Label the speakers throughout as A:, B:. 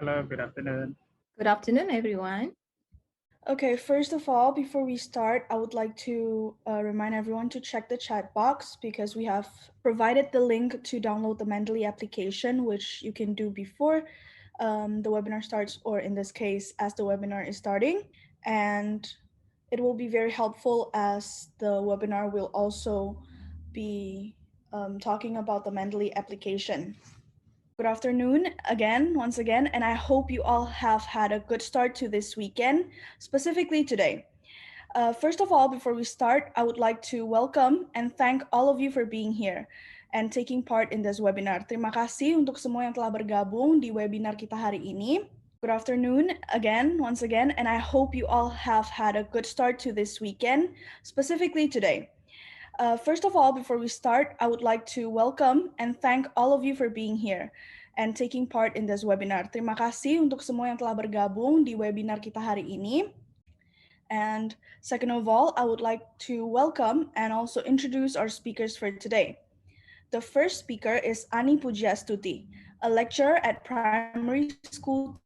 A: Hello, good afternoon.
B: Good afternoon, everyone.
C: Okay, first of all, before we start, I would like to remind everyone to check the chat box because we have provided the link to download the Mendeley application, which you can do before the webinar starts, or in this case, as the webinar is starting. And it will be very helpful as the webinar will also be talking about the Mendeley application. Good afternoon once again, and I hope you all have had a good start to this weekend, specifically today. First of all, before we start, I would like to welcome and thank all of you for being here and taking part in this webinar. Terima kasih untuk semua yang telah bergabung di webinar kita hari ini. Good afternoon once again, and I hope you all have had a good start to this weekend, specifically today. First of all, before we start, I would like to welcome and thank all of you for being here and taking part in this webinar. Terima kasih untuk semua yang telah bergabung di webinar kita hari ini. And second of all, I would like to welcome and also introduce our speakers for today. The first speaker is Ani Pujastuti, a lecturer at Primary School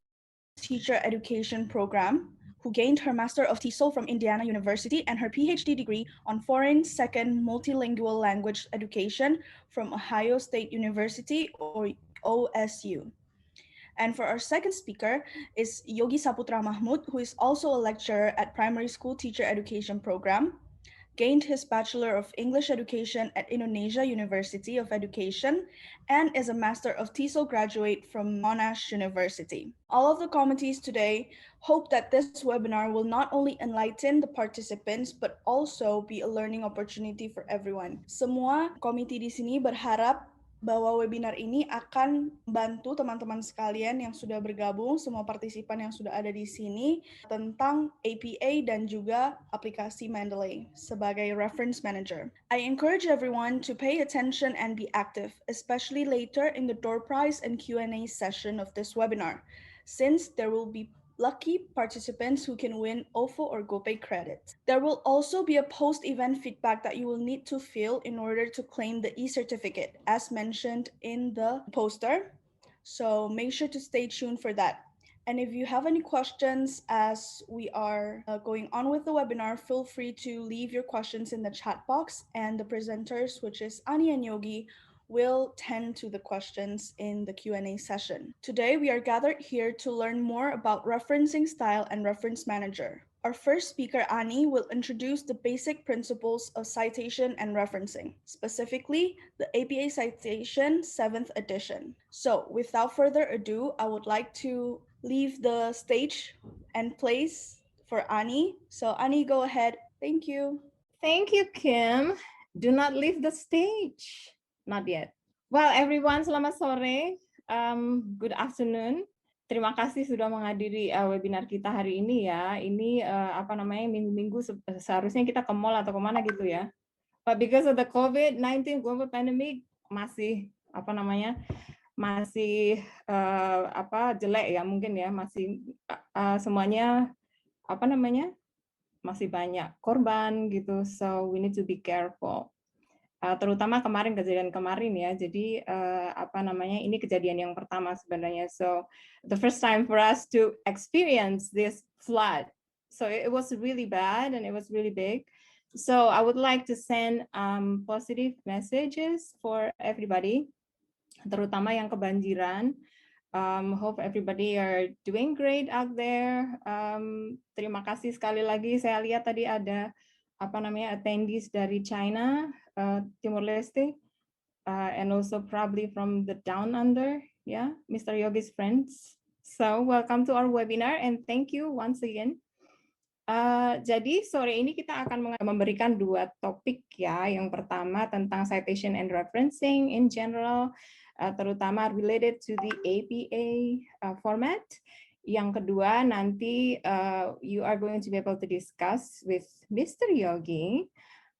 C: Teacher Education Program, who gained her Master of TESOL from Indiana University and her PhD degree on Foreign Second Multilingual Language Education from Ohio State University, or OSU. And for our second speaker is Yogi Saputra Mahmud, who is also a lecturer at Primary School Teacher Education Program, gained his Bachelor of English Education at Indonesia University of Education, and is a Master of TESOL graduate from Monash University. All of the committees today hope that this webinar will not only enlighten the participants, but also be a learning opportunity for everyone. Semua komite di sini berharap bahwa webinar ini akan membantu teman-teman sekalian yang sudah bergabung, semua partisipan yang sudah ada di sini, tentang APA dan juga aplikasi Mendeley sebagai reference manager. I encourage everyone to pay attention and be active, especially later in the door prize and Q&A session of this webinar, since there will be lucky participants who can win OFO or GoPay credits. There will also be a post-event feedback that you will need to fill in order to claim the e-certificate, as mentioned in the poster. So make sure to stay tuned for that. And if you have any questions as we are going on with the webinar, feel free to leave your questions in the chat box, and the presenters, which is Ani and Yogi, will tend to the questions in the Q&A session. Today, we are gathered here to learn more about referencing style and reference manager. Our first speaker, Ani, will introduce the basic principles of citation and referencing, specifically the APA Citation 7th edition. So without further ado, I would like to leave the stage and place for Ani. So Ani, go ahead. Thank you.
B: Thank you, Kim. Do not leave the stage. Not yet. Well, everyone, selamat sore. Good afternoon. Terima kasih sudah menghadiri webinar kita hari ini ya. Ini minggu-minggu seharusnya kita ke mall atau kemana gitu ya. But because of the COVID-19 global pandemic masih masih jelek ya mungkin ya, masih semuanya masih banyak korban gitu, so we need to be careful. Terutama kejadian kemarin ya, jadi ini kejadian yang pertama sebenarnya, so the first time for us to experience this flood, so it was really bad and it was really big. So I would like to send positive messages for everybody, terutama yang kebanjiran. Hope everybody are doing great out there. Terima kasih sekali lagi. Saya lihat tadi ada attendees dari China, Timor Leste, and also probably from the down under, yeah, Mr. Yogi's friends. So welcome to our webinar and thank you once again. Jadi sore ini kita akan memberikan dua topik ya. Yang pertama tentang citation and referencing in general, terutama related to the APA format. Yang kedua nanti you are going to be able to discuss with Mr. Yogi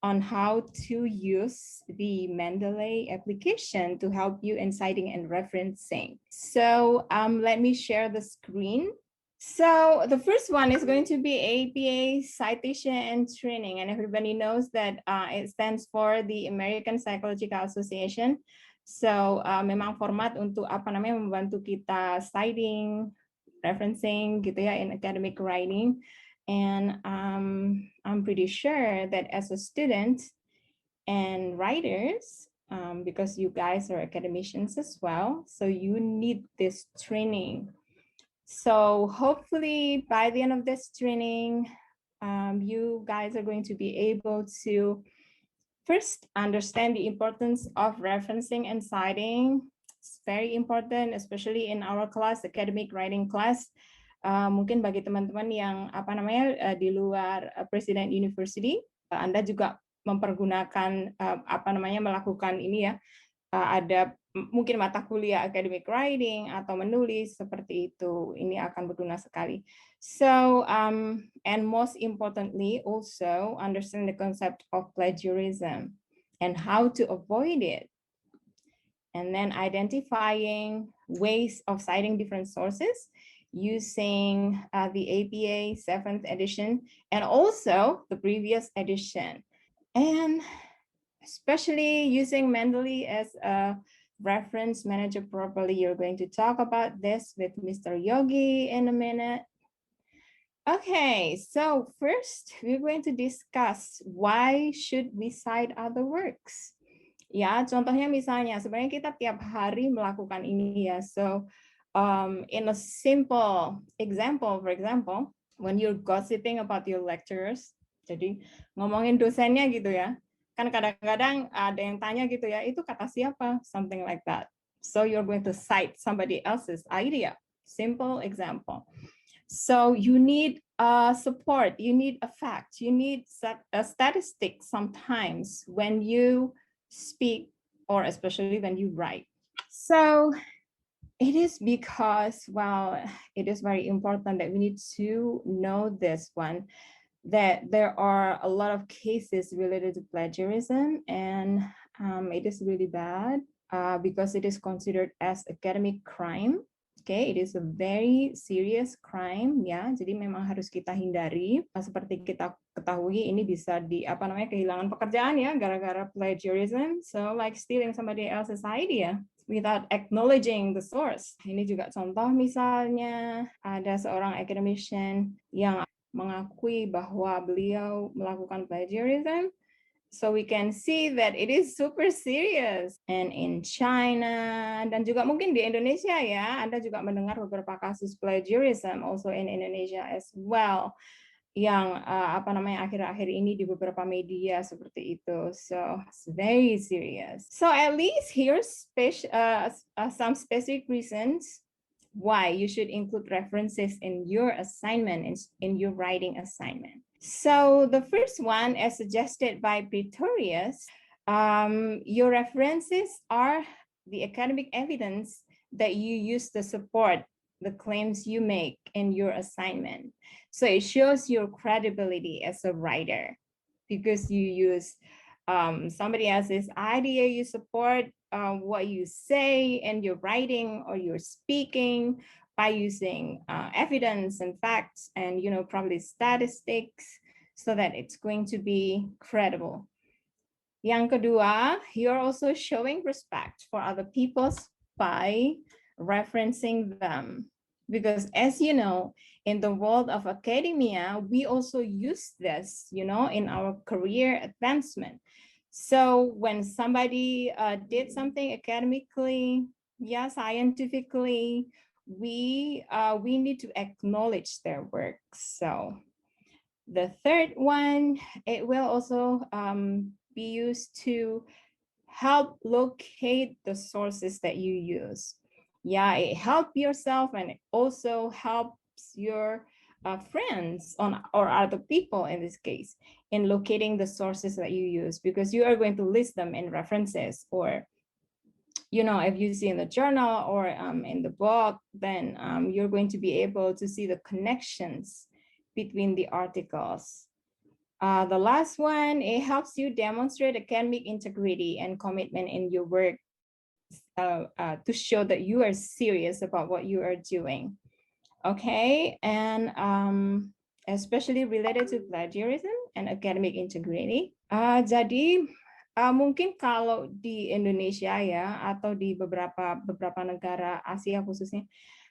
B: on how to use the Mendeley application to help you in citing and referencing. So let me share the screen. So the first one is going to be APA Citation and Training, and everybody knows that it stands for the American Psychological Association. So memang format untuk membantu kita citing, referencing gitu ya in academic writing. And I'm pretty sure that as a student and writers, because you guys are academicians as well, so you need this training. So hopefully by the end of this training, you guys are going to be able to first understand the importance of referencing and citing. It's very important, especially in our class, academic writing class. Mungkin bagi teman-teman yang di luar President University, Anda juga mempergunakan melakukan ini ya, ada mungkin mata kuliah academic writing atau menulis seperti itu. Ini akan berguna sekali. So and most importantly also understand the concept of plagiarism and how to avoid it. And then identifying ways of citing different sources using the APA 7th edition and also the previous edition. And especially using Mendeley as a reference manager properly. You're going to talk about this with Mr. Yogi in a minute. Okay, so first we're going to discuss why should we cite other works. Ya, contohnya misalnya sebenarnya kita tiap hari melakukan ini ya. So in a simple example, for example, when you're gossiping about your lecturers, jadi ngomongin dosennya gitu ya, kan kadang-kadang ada yang tanya gitu ya, itu kata siapa, something like that. So you're going to cite somebody else's idea. Simple example. So you need support, you need a fact, you need a statistic sometimes when you speak or especially when you write. So it is because, well, it is very important that we need to know this one, that there are a lot of cases related to plagiarism, and it is really bad because it is considered as academic crime. Okay, it is a very serious crime ya. Jadi memang harus kita hindari. Seperti kita ketahui ini bisa kehilangan pekerjaan ya gara-gara plagiarism. So like stealing somebody else's idea without acknowledging the source. Ini juga contoh misalnya ada seorang academician yang mengakui bahwa beliau melakukan plagiarism. So we can see that it is super serious. And in China, dan juga mungkin di Indonesia ya, Anda juga mendengar beberapa kasus plagiarism also in Indonesia as well, yang akhir-akhir ini di beberapa media seperti itu. So it's very serious. So at least here's some specific reasons why you should include references in your assignment, in your writing assignment. So the first one, as suggested by Pretorius, your references are the academic evidence that you use to support the claims you make in your assignment. So it shows your credibility as a writer because you use somebody else's idea, you support what you say in your writing or your speaking by using evidence and facts and probably statistics so that it's going to be credible. Yang kedua, you're also showing respect for other people by referencing them. Because as you know, in the world of academia, we also use this, in our career advancement. So when somebody did something academically, scientifically, we need to acknowledge their work. So the third one, it will also be used to help locate the sources that you use. Yeah, it helps yourself and it also helps your friends or other people in this case in locating the sources that you use, because you are going to list them in references, or if you see in the journal or in the book, then you're going to be able to see the connections between the articles. The last one, it helps you demonstrate academic integrity and commitment in your work to show that you are serious about what you are doing. Okay, and especially related to plagiarism and academic integrity. Jadi mungkin kalau di Indonesia ya, atau di beberapa negara Asia khususnya,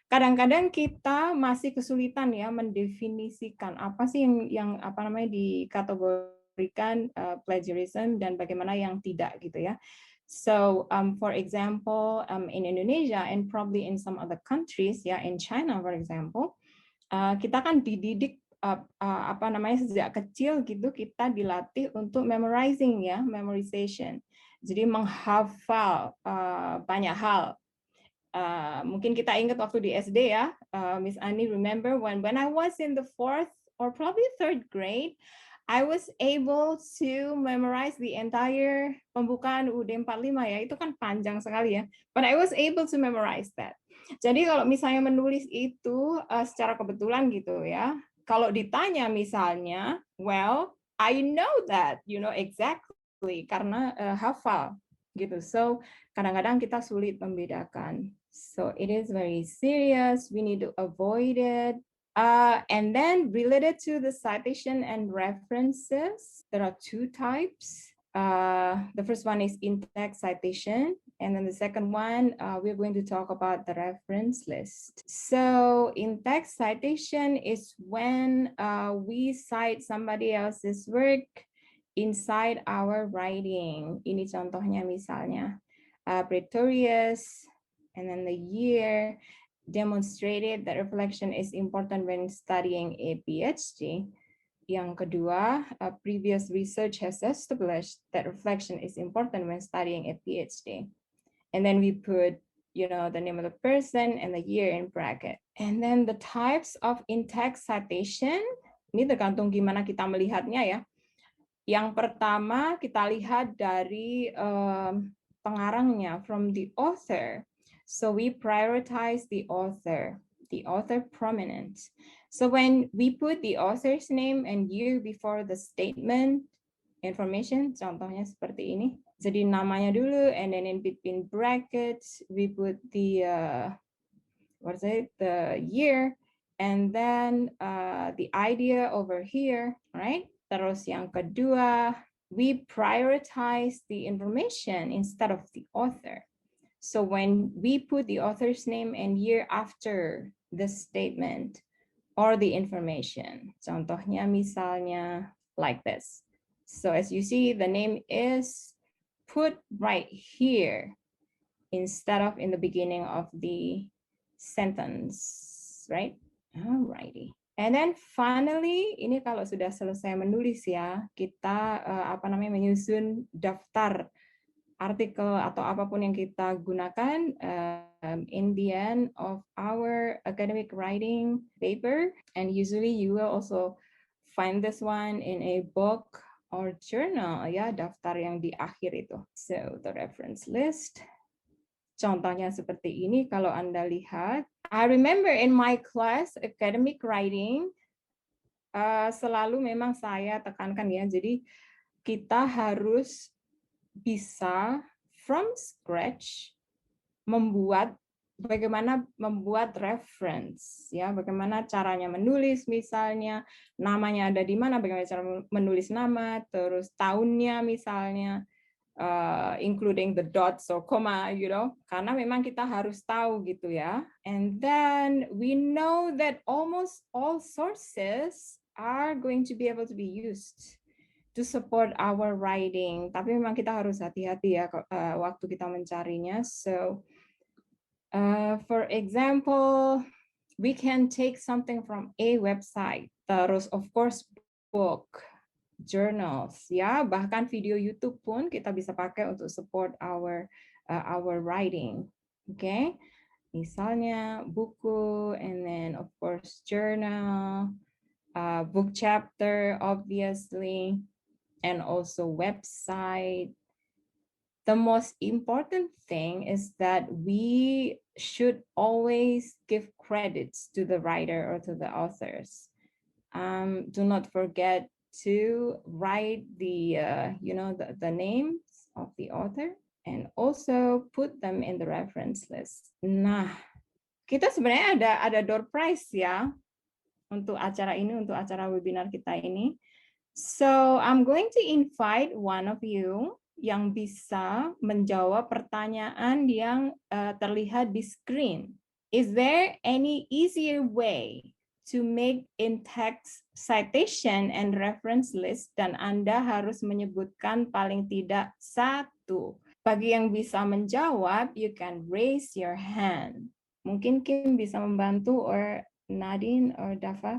B: kadang-kadang kita masih kesulitan ya mendefinisikan apa sih yang apa namanya dikategorikan plagiarism dan bagaimana yang tidak gitu ya. So for example, in Indonesia and probably in some other countries ya, in China for example, kita kan dididik apa namanya sejak kecil gitu, kita dilatih untuk memorizing ya, memorization. Jadi menghafal banyak hal. Mungkin kita ingat waktu di SD ya, Miss Ani remember when I was in the 4th or probably 3rd grade, I was able to memorize the entire pembukaan UUD 45 ya, itu kan panjang sekali ya, but I was able to memorize that. Jadi kalau misalnya menulis itu secara kebetulan gitu ya, kalau ditanya misalnya, well, I know that, you know exactly, karena hafal gitu. So kadang-kadang kita sulit membedakan. So it is very serious. We need to avoid it. And then related to the citation and references, there are 2 types. The first one is in-text citation, and then the second one, we're going to talk about the reference list. So in-text citation is when we cite somebody else's work inside our writing. Ini contohnya misalnya, Pretorius, and then the year demonstrated that reflection is important when studying a PhD. Yang kedua, previous research has established that reflection is important when studying a PhD. And then we put, you know, the name of the person and the year in bracket. And then the types of in-text citation, ini tergantung gimana kita melihatnya ya. Yang pertama kita lihat dari pengarangnya, from the author. So we prioritize the author prominent. So when we put the author's name and year before the statement information, contohnya seperti ini. Jadi namanya dulu, and then in between brackets we put the the year, and then the idea over here, right? Terus yang kedua, we prioritize the information instead of the author. So when we put the author's name and year after the statement or the information, contohnya misalnya like this. So as you see, the name is put right here instead of in the beginning of the sentence, right? Alrighty. And then finally, ini kalau sudah selesai menulis ya, kita menyusun daftar artikel atau apapun yang kita gunakan in the end of our academic writing paper. And usually you will also find this one in a book or journal, ya, daftar yang di akhir itu. So the reference list. Contohnya seperti ini kalau Anda lihat. I remember in my class academic writing, selalu memang saya tekankan ya, jadi kita harus bisa from scratch bagaimana membuat reference ya, bagaimana caranya menulis misalnya, namanya ada di mana, bagaimana cara menulis nama, terus tahunnya misalnya, including the dots or comma, you know, karena memang kita harus tahu gitu ya. And then we know that almost all sources are going to be able to be used to support our writing. Tapi memang kita harus hati-hati ya waktu kita mencarinya. So, for example, we can take something from a website. Terus, of course, book, journals, ya, bahkan video YouTube pun kita bisa pakai untuk support our writing. Okay, misalnya buku, and then of course journal, book chapter, obviously, and also website. The most important thing is that we should always give credits to the writer or to the authors. Do not forget to write the the names of the author and also put them in the reference list. Nah, kita sebenarnya ada door prize ya untuk acara ini, untuk acara webinar kita ini. So I'm going to invite one of you yang bisa menjawab pertanyaan yang terlihat di screen. Is there any easier way to make in-text citation and reference list dan Anda harus menyebutkan paling tidak satu? Bagi yang bisa menjawab, you can raise your hand. Mungkin Kim bisa membantu, or Nadine or Dafa,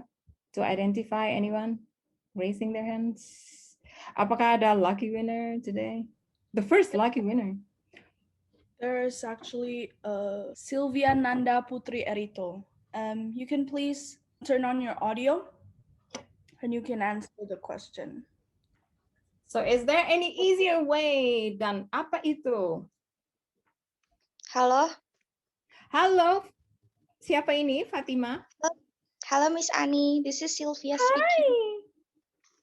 B: to identify anyone raising their hands. Apakah ada lucky winner today? The first lucky winner.
C: There is actually Sylvia Nanda Putri Erito. You can please turn on your audio and you can answer the question.
B: So is there any easier way dan apa itu?
A: Halo.
B: Halo, siapa ini? Fatima?
A: Halo Miss Ani, this is Sylvia speaking.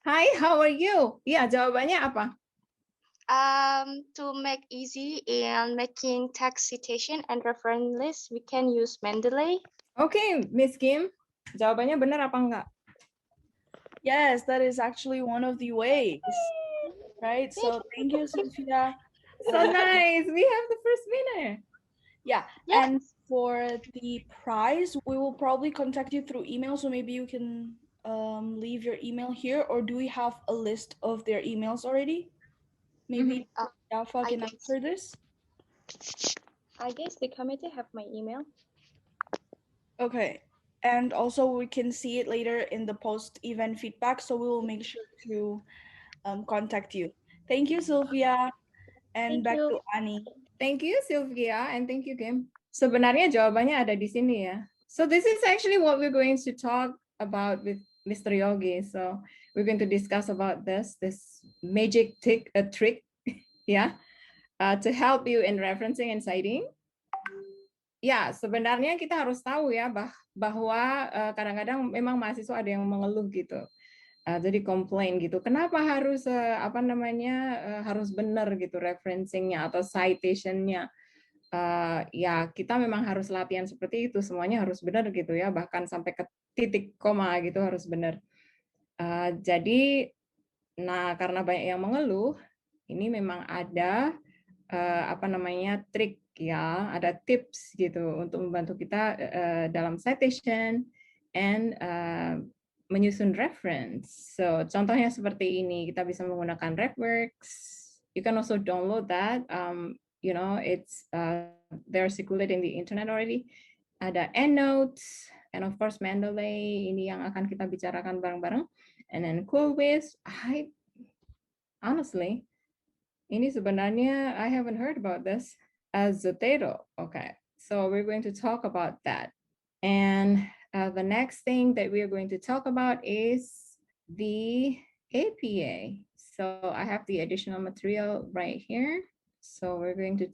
B: Hi, how are you? Ya, jawabannya apa?
A: To make easy in making text citation and reference list, we can use Mendeley.
B: Okay, Miss Kim, jawabannya benar apa enggak?
C: Yes, that is actually one of the ways, right? So thank you, Sylvia.
B: So nice, we have the first winner.
C: Yeah, and for the prize, we will probably contact you through email, so maybe you can leave your email here, or do we have a list of their emails already? Maybe Dafa can answer this.
A: I guess the committee have my email.
C: Okay, and also we can see it later in the post-event feedback, so we will make sure to contact you. Thank you, Sylvia, and back to Ani.
B: Thank you, Sylvia, and thank you, Kim. Sebenarnya jawabannya ada di sini ya. So this is actually what we're going to talk about with Mr. Yogi. So we're going to discuss about this magic trick, yeah, to help you in referencing and citing. Ya, sebenarnya kita harus tahu ya bahwa kadang-kadang memang mahasiswa ada yang mengeluh gitu. Jadi komplain gitu. Kenapa harus harus benar gitu referencingnya atau citationnya? Ya kita memang harus latihan seperti itu. Semuanya harus benar gitu ya. Bahkan sampai ke titik koma gitu harus benar. Jadi, karena banyak yang mengeluh, ini memang ada trik ya, ada tips gitu untuk membantu kita dalam citation and menyusun reference. So contohnya seperti ini, kita bisa menggunakan RefWorks. You can also download that. It's they're circulating the internet already. Ada EndNotes, and of course Mendeley, ini yang akan kita bicarakan bareng-bareng. And then Coolwiz, honestly, ini sebenarnya I haven't heard about this. Zotero, okay. So we're going to talk about that. And the next thing that we're going to talk about is the APA. So I have the additional material right here. So we're going to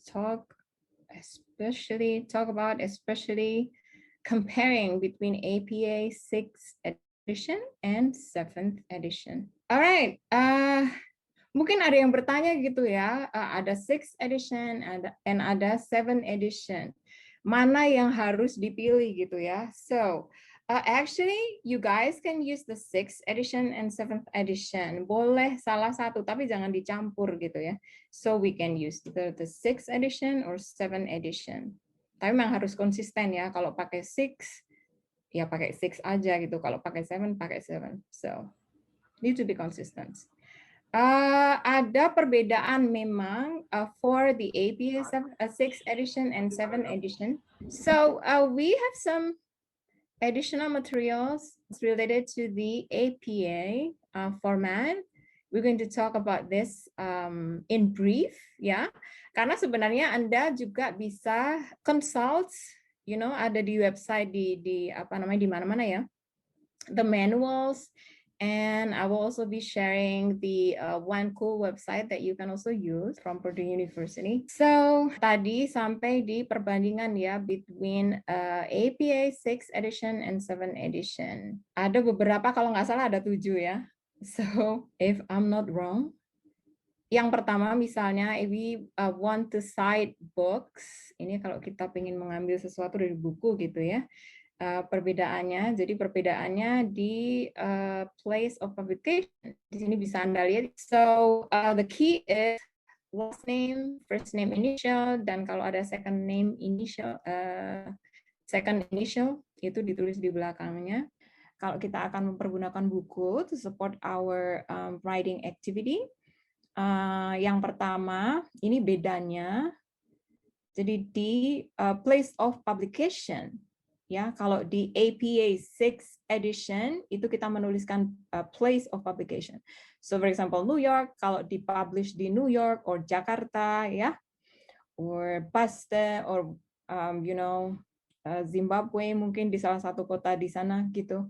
B: especially comparing between APA 6th edition and 7th edition. All right. Mungkin ada yang bertanya gitu ya, ada 6th edition and ada 7th edition. Mana yang harus dipilih gitu ya. So, actually you guys can use the 6th edition and 7th edition. Boleh salah satu, tapi jangan dicampur gitu ya. So, we can use the 6th edition or 7th edition. Tapi memang harus konsisten ya. Kalau pakai 6, ya pakai 6 aja gitu. Kalau pakai 7, pakai 7. So, need to be consistent. Ada perbedaan memang for the APA 6th edition and 7th edition. So we have some additional materials related to the APA format. We're going to talk about this in brief, ya. Karena sebenarnya Anda juga bisa consult, ada di website di mana-mana ya, the manuals. And I will also be sharing the one cool website that you can also use from Purdue University. So tadi sampai di perbandingan ya between APA 6th edition and 7th edition. Ada beberapa, kalau nggak salah ada 7 ya. So if I'm not wrong. Yang pertama misalnya if we want to cite books. Ini kalau kita pengen mengambil sesuatu dari buku gitu ya. Perbedaannya di place of publication. Di sini bisa Anda lihat. So the key is last name, first name initial, dan kalau ada second name initial, second initial itu ditulis di belakangnya. Kalau kita akan mempergunakan buku to support our writing activity, yang pertama ini bedanya. Jadi di place of publication, ya kalau di APA 6 edition itu kita menuliskan place of publication. So for example New York, kalau dipublish di New York or Jakarta, ya, or Boston or Zimbabwe mungkin di salah satu kota di sana gitu.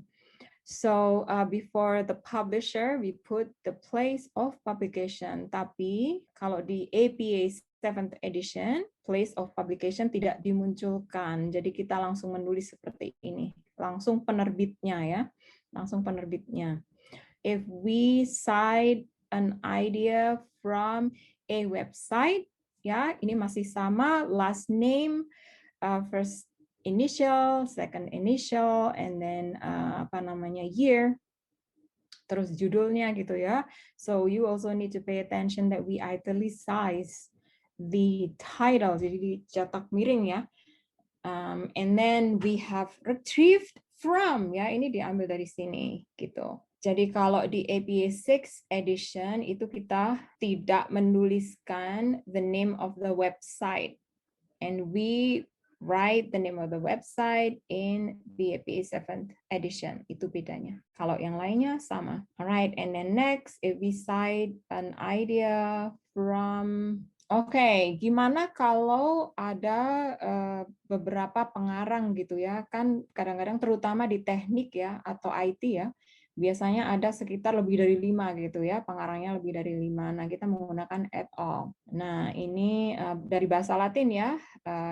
B: So before the publisher, we put the place of publication. Tapi kalau di APA 7th edition, place of publication tidak dimunculkan. Jadi kita langsung menulis seperti ini. Langsung penerbitnya ya. Langsung penerbitnya. If we cite an idea from a website, ya ini masih sama, last name, first initial, second initial, and then year, terus judulnya gitu ya. So you also need to pay attention that we italicize the title, jadi dicetak miring ya. And then we have retrieved from, ya ini diambil dari sini gitu. Jadi kalau di APA 6 edition itu kita tidak menuliskan the name of the website, and we write the name of the website in the APA 7th edition. Itu bedanya. Kalau yang lainnya sama. Alright, and then next, if we cite an idea from... Oke, gimana kalau ada beberapa pengarang gitu ya? Kan kadang-kadang terutama di teknik ya, atau IT ya, biasanya ada sekitar lebih dari 5 gitu ya, pengarangnya lebih dari 5. Nah, kita menggunakan et al. Nah, ini dari bahasa Latin ya,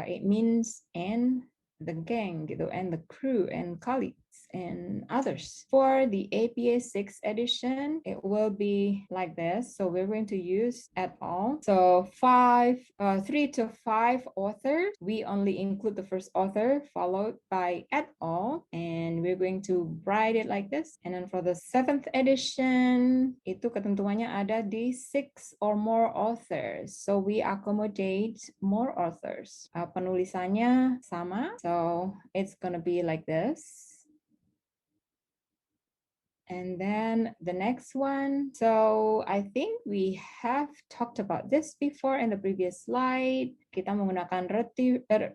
B: it means and the gang gitu, and the crew and colleagues and others. For the APA 6 edition, it will be like this. So we're going to use et al. So 3 to 5 authors. We only include the first author followed by et al. And we're going to write it like this. And then for the 7th edition, itu ketentuannya ada di 6 or more authors. So we accommodate more authors. Penulisannya sama. So it's gonna be like this. And then the next one. So I think we have talked about this before in the previous slide. Kita menggunakan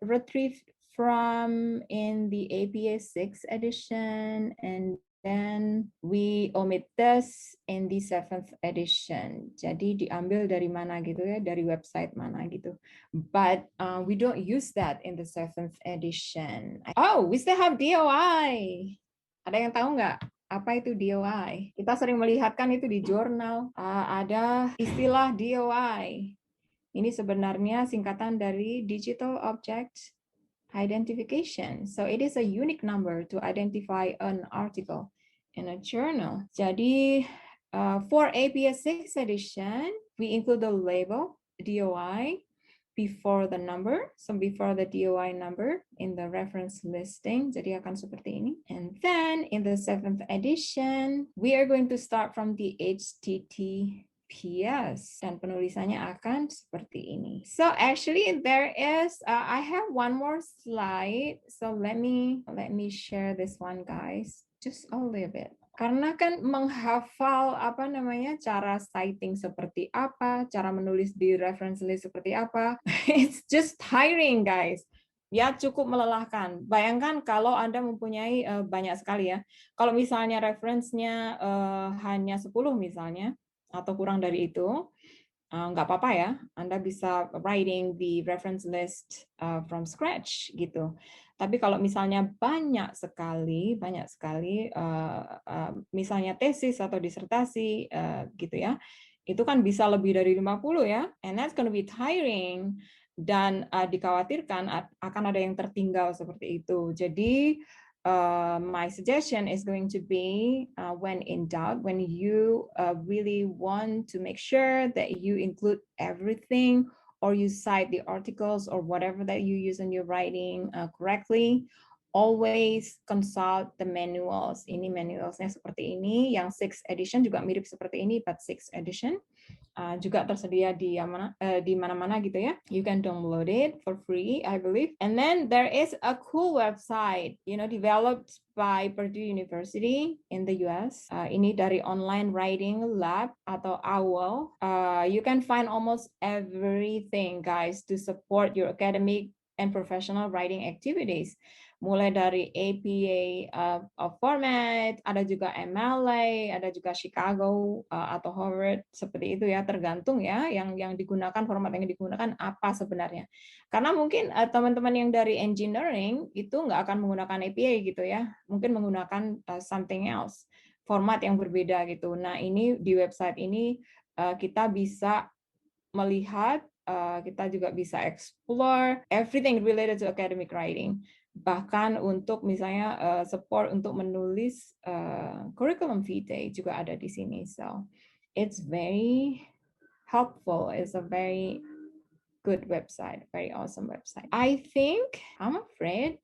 B: retrieve from in the APA 6 edition, and then we omit this in the 7th edition. Jadi diambil dari mana gitu ya, dari website mana gitu. But we don't use that in the 7th edition. Oh, we still have DOI. Ada yang tahu nggak? Apa itu DOI? Kita sering melihatkan itu di jurnal. Ada istilah DOI. Ini sebenarnya singkatan dari Digital Object Identification. So it is a unique number to identify an article in a journal. Jadi for APA 6 edition, we include the label DOI before the number, so before the DOI number in the reference listing. Jadi akan seperti ini. And then in the 7th edition, we are going to start from the HTTPS, dan penulisannya akan seperti ini. So actually there is, I have one more slide. So let me share this one, guys, just a little bit. Karena kan menghafal cara citing seperti apa, cara menulis di reference list seperti apa, it's just tiring, guys. Ya, cukup melelahkan. Bayangkan kalau Anda mempunyai banyak sekali ya. Kalau misalnya reference-nya hanya 10 misalnya, atau kurang dari itu, nggak apa-apa ya. Anda bisa writing the reference list from scratch gitu. Tapi kalau misalnya banyak sekali, misalnya tesis atau disertasi gitu ya, itu kan bisa lebih dari 50 ya, and that's gonna be tiring, dan dikhawatirkan akan ada yang tertinggal seperti itu. Jadi my suggestion is going to be when in doubt, when you really want to make sure that you include everything, or you cite the articles or whatever that you use in your writing correctly, always consult the manuals. Ini manualsnya seperti ini, yang 6th edition juga mirip seperti ini, but 6th edition. juga tersedia di mana-mana gitu ya. You can download it for free, I believe. And then there is a cool website, developed by Purdue University in the US. Ini dari Online Writing Lab atau OWL. You can find almost everything, guys, to support your academic and professional writing activities. Mulai dari APA format, ada juga MLA, ada juga Chicago atau Harvard, seperti itu ya, tergantung ya yang digunakan, format yang digunakan apa sebenarnya. Karena mungkin teman-teman yang dari engineering itu nggak akan menggunakan APA gitu ya, mungkin menggunakan something else, format yang berbeda gitu. Nah ini di website ini kita bisa melihat, kita juga bisa explore everything related to academic writing. Bahkan untuk misalnya support untuk menulis curriculum vitae juga ada di sini. So it's very helpful. It's a very good website, very awesome website. I'm afraid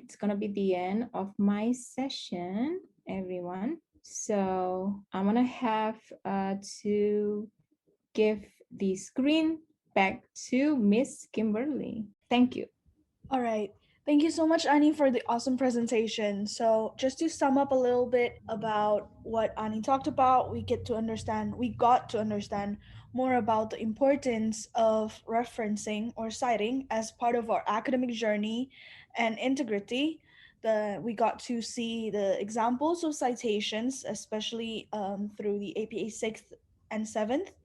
B: it's gonna be the end of my session, everyone. So I'm gonna have to give the screen back to Miss Kimberly. Thank you.
C: All right. Thank you so much, Ani, for the awesome presentation. So just to sum up a little bit about what Ani talked about, we got to understand more about the importance of referencing or citing as part of our academic journey and integrity. We got to see the examples of citations, especially through the APA 6th and 7th,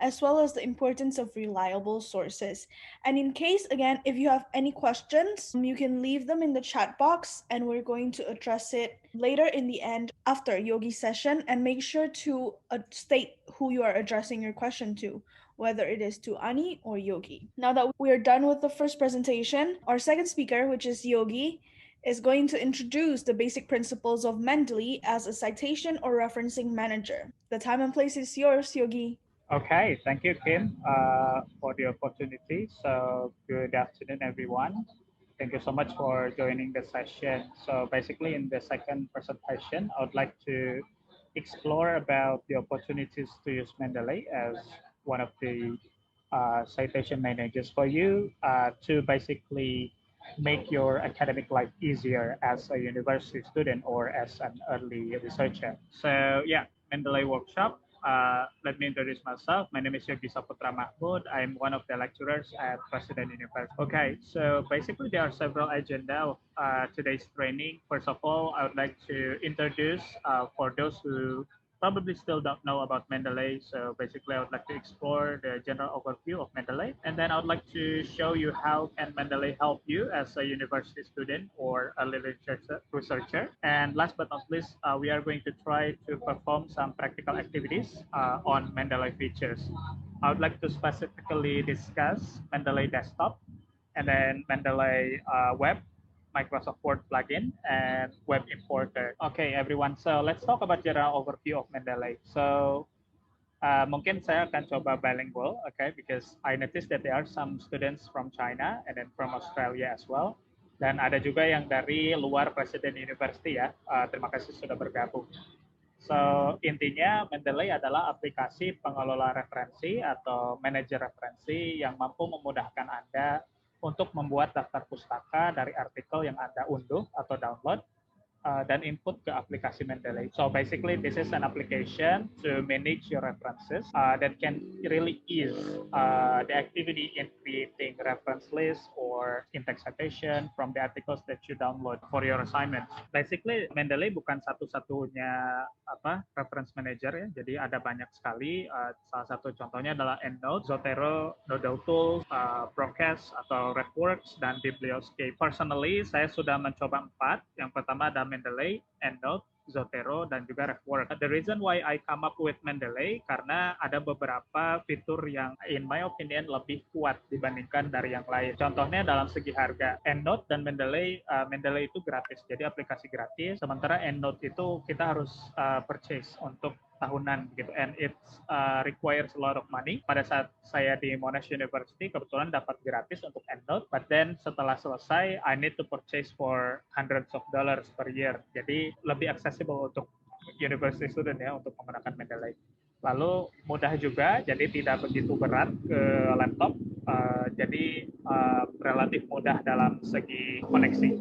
C: as well as the importance of reliable sources. And in case, again, if you have any questions, you can leave them in the chat box and we're going to address it later in the end after Yogi's session. And make sure to state who you are addressing your question to, whether it is to Ani or Yogi. Now that we are done with the first presentation, our second speaker, which is Yogi, is going to introduce the basic principles of Mendeley as a citation or referencing manager. The time and place is yours, Yogi.
D: Okay, thank you, Kim, for the opportunity. So good afternoon, everyone. Thank you so much for joining the session. So basically in the second presentation, I would like to explore about the opportunities to use Mendeley as one of the citation managers for you to basically make your academic life easier as a university student or as an early researcher. So yeah, Mendeley workshop. Let me introduce myself. My name is Yogi Saputra Mahmud. I'm one of the lecturers at President University. Okay, so basically there are several agenda of today's training. First of all, I would like to introduce for those who probably still don't know about Mendeley. So basically I would like to explore the general overview of Mendeley. And then I would like to show you how can Mendeley help you as a university student or a researcher. And last but not least, we are going to try to perform some practical activities on Mendeley features. I would like to specifically discuss Mendeley desktop and then Mendeley web, Microsoft Word plugin, and web importer. Okay, everyone. So let's talk about general overview of Mendeley. So mungkin saya akan coba bilingual, okay, because I noticed that there are some students from China and then from Australia as well. Dan ada juga yang dari luar President University ya. Terima kasih sudah bergabung. So intinya Mendeley adalah aplikasi pengelola referensi atau manajer referensi yang mampu memudahkan Anda untuk membuat daftar pustaka dari artikel yang Anda unduh atau download dan input ke aplikasi Mendeley. So basically this is an application to manage your references that can really ease the activity in creating reference list or in-text citation from the articles that you download for your assignments. Basically Mendeley bukan satu-satunya reference manager ya, jadi ada banyak sekali. Salah satu contohnya adalah EndNote, Zotero, Nodal Tools, Procast atau RefWorks dan Biblioscape. Personally saya sudah mencoba 4. Yang pertama ada Mendeley, EndNote, Zotero, dan juga RefWorks. The reason why I come up with Mendeley karena ada beberapa fitur yang in my opinion lebih kuat dibandingkan dari yang lain. Contohnya dalam segi harga, EndNote dan Mendeley itu gratis, jadi aplikasi gratis. Sementara EndNote itu kita harus purchase untuk tahunan gitu, and it requires a lot of money. Pada saat saya di Monash University kebetulan dapat gratis untuk EndNote, but then setelah selesai I need to purchase for hundreds of dollars per year. Jadi lebih accessible untuk university student ya untuk menggunakan Mendeley. Lalu mudah juga, jadi tidak begitu berat ke laptop, jadi relatif mudah dalam segi koneksi.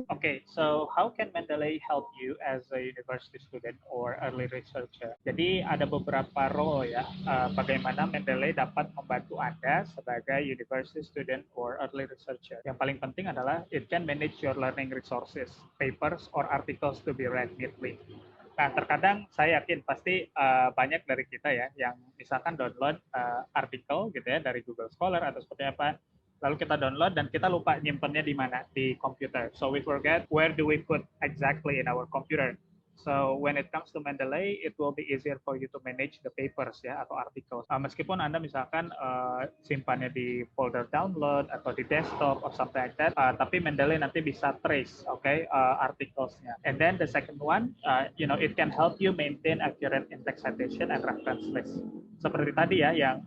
D: Okay, so how can Mendeley help you as a university student or early researcher? Jadi ada beberapa role ya, bagaimana Mendeley dapat membantu Anda sebagai university student or early researcher. Yang paling penting adalah it can manage your learning resources, papers or articles to be read neatly. Nah, terkadang saya yakin pasti banyak dari kita ya yang misalkan download artikel gitu ya dari Google Scholar atau seperti apa, lalu kita download dan kita lupa nyimpennya di mana di komputer. So we forget where do we put exactly in our computer. So when it comes to Mendeley, it will be easier for you to manage the papers ya atau articles. Meskipun Anda misalkan simpannya di folder download atau di desktop or something like that, tapi Mendeley nanti bisa trace, okay, articlesnya. And then the second one, it can help you maintain accurate in-text citation and reference list. Seperti tadi ya yang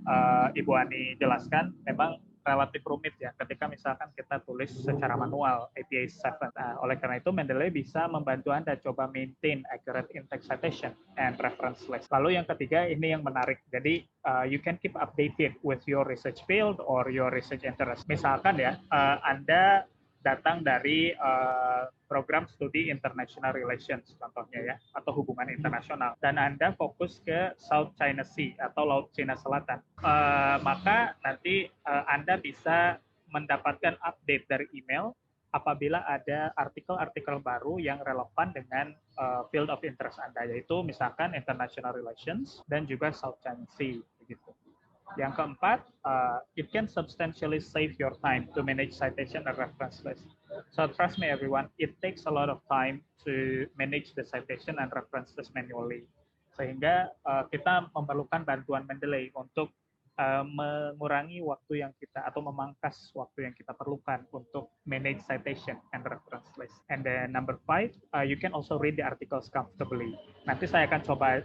D: Ibu Ani jelaskan, memang relatif rumit ya ketika misalkan kita tulis secara manual APA 7. Nah, oleh karena itu Mendeley bisa membantu Anda coba maintain accurate in-text citation and reference list. Lalu yang ketiga ini yang menarik. Jadi you can keep updated with your research field or your research interest. Misalkan ya Anda datang dari program studi international relations contohnya ya atau hubungan internasional dan Anda fokus ke South China Sea atau Laut Cina Selatan, maka nanti Anda bisa mendapatkan update dari email apabila ada artikel-artikel baru yang relevan dengan field of interest Anda, yaitu misalkan international relations dan juga South China Sea begitu. Yang keempat, it can substantially save your time to manage citation and reference list. So trust me everyone, it takes a lot of time to manage the citation and reference list manually. Sehingga kita memerlukan bantuan Mendeley untuk mengurangi waktu yang kita atau memangkas waktu yang kita perlukan untuk manage citation and reference list. And then number 5, you can also read the articles comfortably. Nanti saya akan coba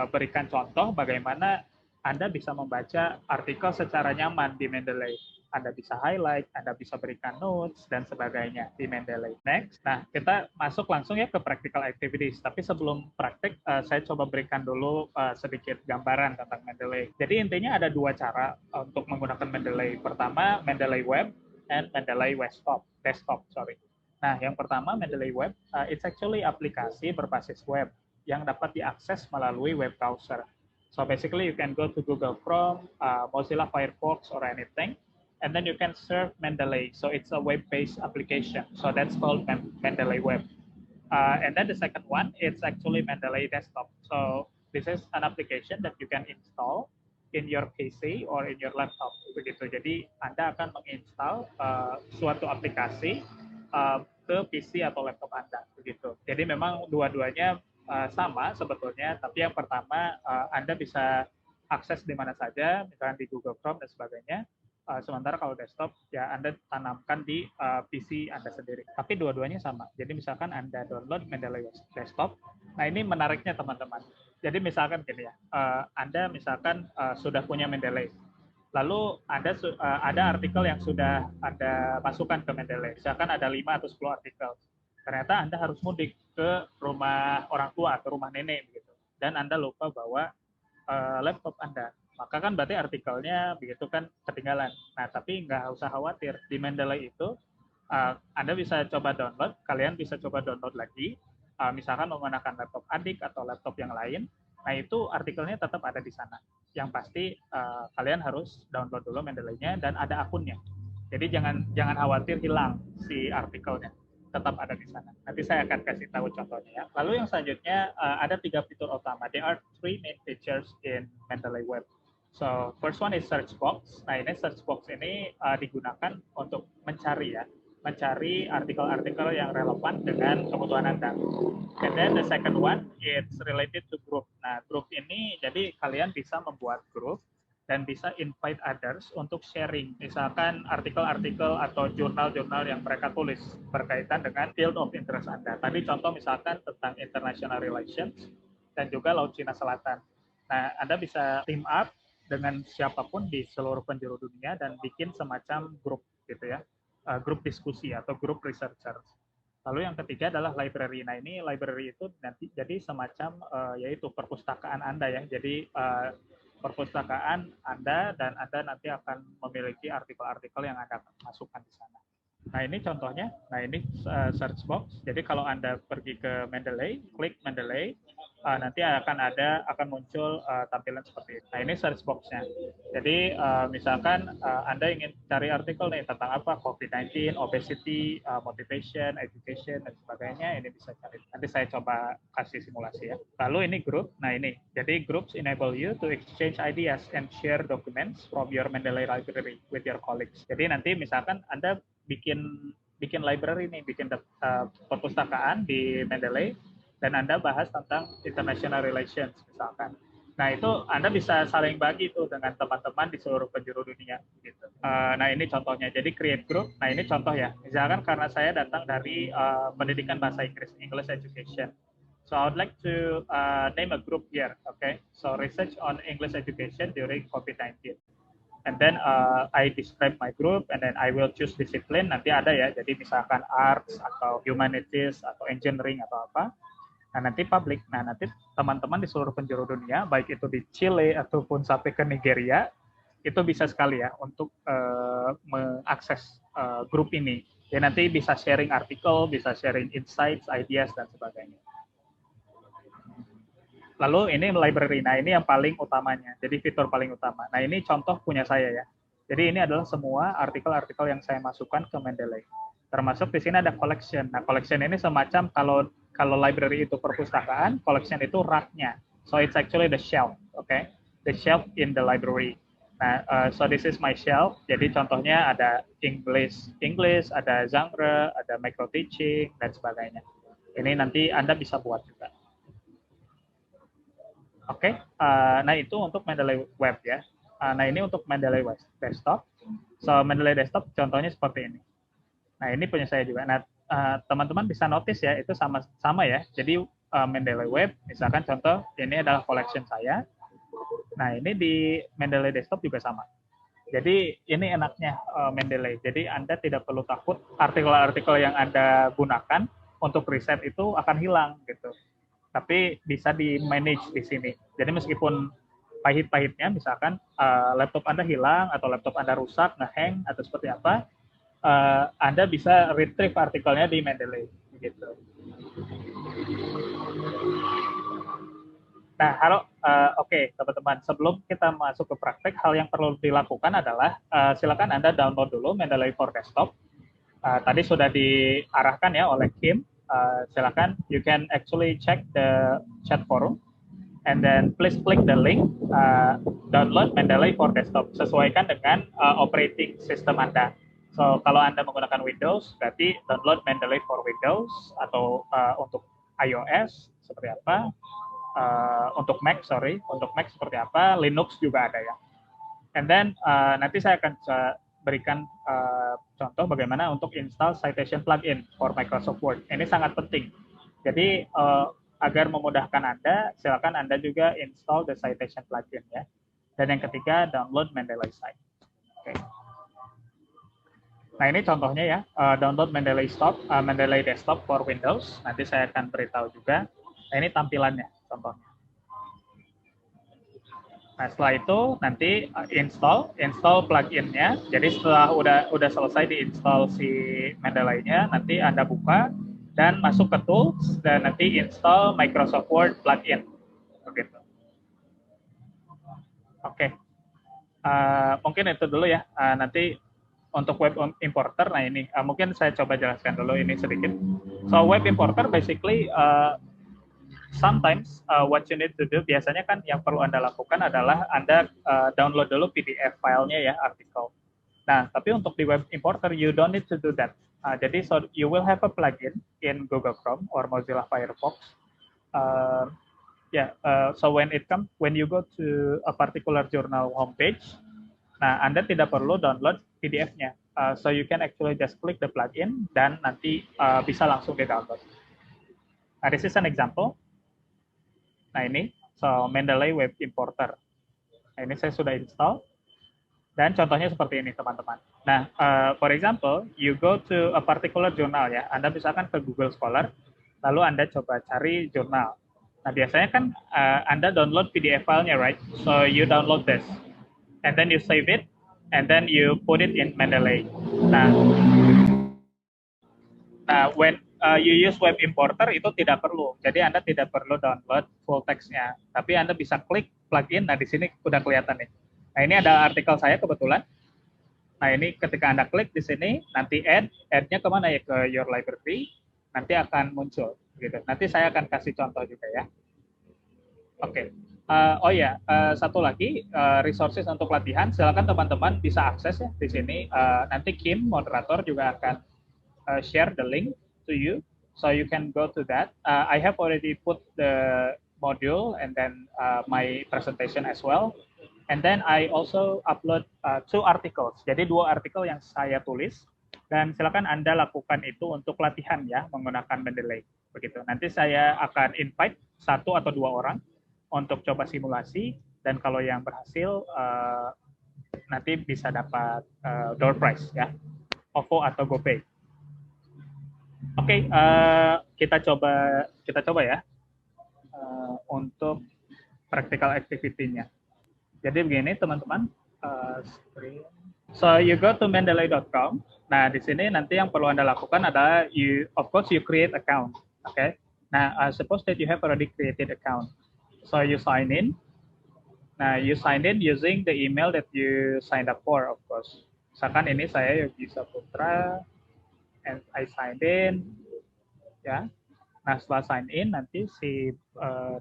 D: berikan contoh bagaimana Anda bisa membaca artikel secara nyaman di Mendeley. Anda bisa highlight, Anda bisa berikan notes, dan sebagainya di Mendeley. Next, nah kita masuk langsung ya ke practical activities. Tapi sebelum praktik, saya coba berikan dulu sedikit gambaran tentang Mendeley. Jadi intinya ada dua cara untuk menggunakan Mendeley. Pertama, Mendeley Web and Mendeley Desktop. Nah, yang pertama Mendeley Web, it's actually aplikasi berbasis web yang dapat diakses melalui web browser. So basically, you can go to Google Chrome, Mozilla Firefox, or anything, and then you can serve Mendeley. So it's a web-based application. So that's called Mendeley Web. And then the second one, it's actually Mendeley Desktop. So this is an application that you can install in your PC or in your laptop. Begitu. Jadi Anda akan menginstal suatu aplikasi ke PC atau laptop Anda. Begitu. Jadi memang dua-duanya sama sebetulnya, tapi yang pertama Anda bisa akses di mana saja, misalnya di Google Chrome dan sebagainya. Sementara kalau desktop ya Anda tanamkan di PC Anda sendiri. Tapi dua-duanya sama. Jadi misalkan Anda download Mendeley Desktop. Nah ini menariknya teman-teman. Jadi misalkan gini ya, Anda misalkan sudah punya Mendeley. Lalu ada artikel yang sudah Anda masukkan ke Mendeley. Misalkan ada 5 atau 10 artikel. Ternyata Anda harus mudik ke rumah orang tua atau rumah nenek begitu, dan Anda lupa bawa laptop Anda, maka kan berarti artikelnya begitu kan ketinggalan. Nah tapi nggak usah khawatir, di Mendeley itu Anda bisa coba download, kalian bisa coba download lagi, misalkan menggunakan laptop adik atau laptop yang lain. Nah itu artikelnya tetap ada di sana. Yang pasti kalian harus download dulu Mendeley-nya dan ada akunnya. Jadi jangan khawatir hilang si artikelnya, tetap ada di sana. Nanti saya akan kasih tahu contohnya ya. Lalu yang selanjutnya ada 3 fitur utama. There are 3 main features in Mendeley Web. So first one is search box. Nah ini search box ini digunakan untuk mencari artikel-artikel yang relevan dengan kebutuhan Anda. And then the second one, it's related to group. Nah group ini jadi kalian bisa membuat grup dan bisa invite others untuk sharing, misalkan artikel-artikel atau jurnal-jurnal yang mereka tulis berkaitan dengan field of interest Anda. Tadi contoh misalkan tentang international relations dan juga Laut Cina Selatan. Nah, Anda bisa team up dengan siapapun di seluruh penjuru dunia dan bikin semacam grup gitu ya, grup diskusi atau grup researchers. Lalu yang ketiga adalah library. Nah, ini library itu nanti jadi semacam yaitu perpustakaan Anda ya. Jadi perpustakaan Anda dan Anda nanti akan memiliki artikel-artikel yang Anda masukkan di sana. Nah, ini contohnya. Nah, ini search box. Jadi kalau Anda pergi ke Mendeley, klik Mendeley, nanti akan muncul tampilan seperti ini. Nah, ini search box-nya. Jadi misalkan Anda ingin cari artikel nih tentang apa, COVID-19, obesity, motivation, education, dan sebagainya, ini bisa cari. Nanti saya coba kasih simulasi ya. Lalu ini group. Nah, ini. Jadi groups enable you to exchange ideas and share documents from your Mendeley library with your colleagues. Jadi nanti misalkan Anda bikin library nih, bikin perpustakaan di Mendeley, dan Anda bahas tentang international relations misalkan. Nah, itu Anda bisa saling bagi itu dengan teman-teman di seluruh penjuru dunia gitu. Nah, ini contohnya. Jadi create group. Nah, ini contoh ya. Misalkan karena saya datang dari pendidikan bahasa Inggris, English education. So I would like to name a group here, okay? So research on English education during COVID-19. And then I describe my group, and then I will choose discipline. Nanti ada ya, jadi misalkan arts atau humanities atau engineering atau apa. Nah, nanti public. Nah, nanti teman-teman di seluruh penjuru dunia, baik itu di Chile ataupun sampai ke Nigeria, itu bisa sekali ya untuk mengakses grup ini. Ya, nanti bisa sharing artikel, bisa sharing insights, ideas, dan sebagainya. Lalu ini library. Nah, ini yang paling utamanya. Jadi fitur paling utama. Nah, ini contoh punya saya ya. Jadi ini adalah semua artikel-artikel yang saya masukkan ke Mendeley. Termasuk di sini ada collection. Nah, collection ini semacam kalau library itu perpustakaan, collection itu rak-nya. So it's actually the shelf, okay? The shelf in the library. Nah, so this is my shelf. Jadi contohnya ada English, ada genre, ada micro teaching, dan sebagainya. Ini nanti Anda bisa buat juga. Oke, nah itu untuk Mendeley Web ya. Nah ini untuk Mendeley Desktop. So Mendeley Desktop contohnya seperti ini. Nah ini punya saya juga. Nah teman-teman bisa notice ya, itu sama ya. Jadi Mendeley Web, misalkan contoh ini adalah collection saya. Nah ini di Mendeley Desktop juga sama. Jadi ini enaknya Mendeley. Jadi Anda tidak perlu takut artikel-artikel yang Anda gunakan untuk riset itu akan hilang gitu. Tapi bisa di-manage di sini. Jadi meskipun pahit-pahitnya, misalkan laptop Anda hilang, atau laptop Anda rusak, nge-hang, atau seperti apa, Anda bisa retrieve artikelnya di Mendeley. Gitu. Nah, oke, teman-teman. Sebelum kita masuk ke praktek, hal yang perlu dilakukan adalah silakan Anda download dulu Mendeley for Desktop. Tadi sudah diarahkan ya oleh Kim. Silakan, you can actually check the chat forum, and then please click the link, download Mendeley for Desktop, sesuaikan dengan operating system Anda. So, kalau Anda menggunakan Windows, berarti download Mendeley for Windows, atau untuk iOS, seperti apa, untuk Mac seperti apa, Linux juga ada ya. And then, nanti saya akan berikan contoh bagaimana untuk install Citation plugin for Microsoft Word. Ini sangat penting. Jadi agar memudahkan Anda, silakan Anda juga install the Citation plugin ya. Dan yang ketiga, download Mendeley Cite. Okay. Nah ini contohnya ya, download Mendeley Desktop for Windows. Nanti saya akan beritahu juga. Nah ini tampilannya, contohnya. Nah, setelah itu nanti install plugin-nya. Jadi setelah udah selesai diinstal si Mendeley-nya, nanti Anda buka dan masuk ke tools dan nanti install Microsoft Word plugin. Begitu. Oke. Mungkin itu dulu ya. Nanti untuk web importer, nah ini mungkin saya coba jelaskan dulu ini sedikit. So web importer basically sometimes what you need to do, biasanya kan yang perlu Anda lakukan adalah Anda download dulu PDF filenya ya, artikel. Nah, tapi untuk di web importer, you don't need to do that. Jadi, so you will have a plugin in Google Chrome or Mozilla Firefox. So when you go to a particular journal homepage, nah Anda tidak perlu download PDF-nya. So you can actually just click the plugin dan nanti bisa langsung di-download. Nah, this is an example. Nah ini, so Mendeley Web Importer. Nah ini saya sudah install. Dan contohnya seperti ini, teman-teman. Nah, for example, you go to a particular journal ya. Anda misalkan ke Google Scholar, lalu Anda coba cari jurnal. Nah, biasanya kan Anda download PDF filenya, right? So you download this, and then you save it, and then you put it in Mendeley. Nah, when you use web importer itu tidak perlu. Jadi Anda tidak perlu download full text-nya. Tapi Anda bisa klik plugin. Nah, di sini udah kelihatan nih. Nah, ini ada artikel saya kebetulan. Nah, ini ketika Anda klik di sini, nanti add-nya kemana ya? Ke your library, nanti akan muncul. Gitu. Nanti saya akan kasih contoh juga ya. Oke. Oh ya, satu lagi, resources untuk latihan, silakan teman-teman bisa akses ya di sini. Nanti Kim, moderator, juga akan share the link to you, so you can go to that. I have already put the module and then my presentation as well. And then I also upload 2 articles. Jadi 2 artikel yang saya tulis, dan silakan Anda lakukan itu untuk latihan ya, menggunakan Mendeley. Begitu. Nanti saya akan invite 1 atau 2 orang untuk coba simulasi, dan kalau yang berhasil nanti bisa dapat door prize ya, OVO atau GoPay. Oke, kita coba ya untuk practical activity-nya. Jadi begini teman-teman, so you go to mendeley.com. Nah, di sini nanti yang perlu Anda lakukan adalah of course you create account. Okay. Nah, suppose that you have already created account. So you sign in. Nah, you sign in using the email that you signed up for, of course. Misalkan ini saya Yogi Saputra, and I signed in, ya. Nah, setelah sign in nanti si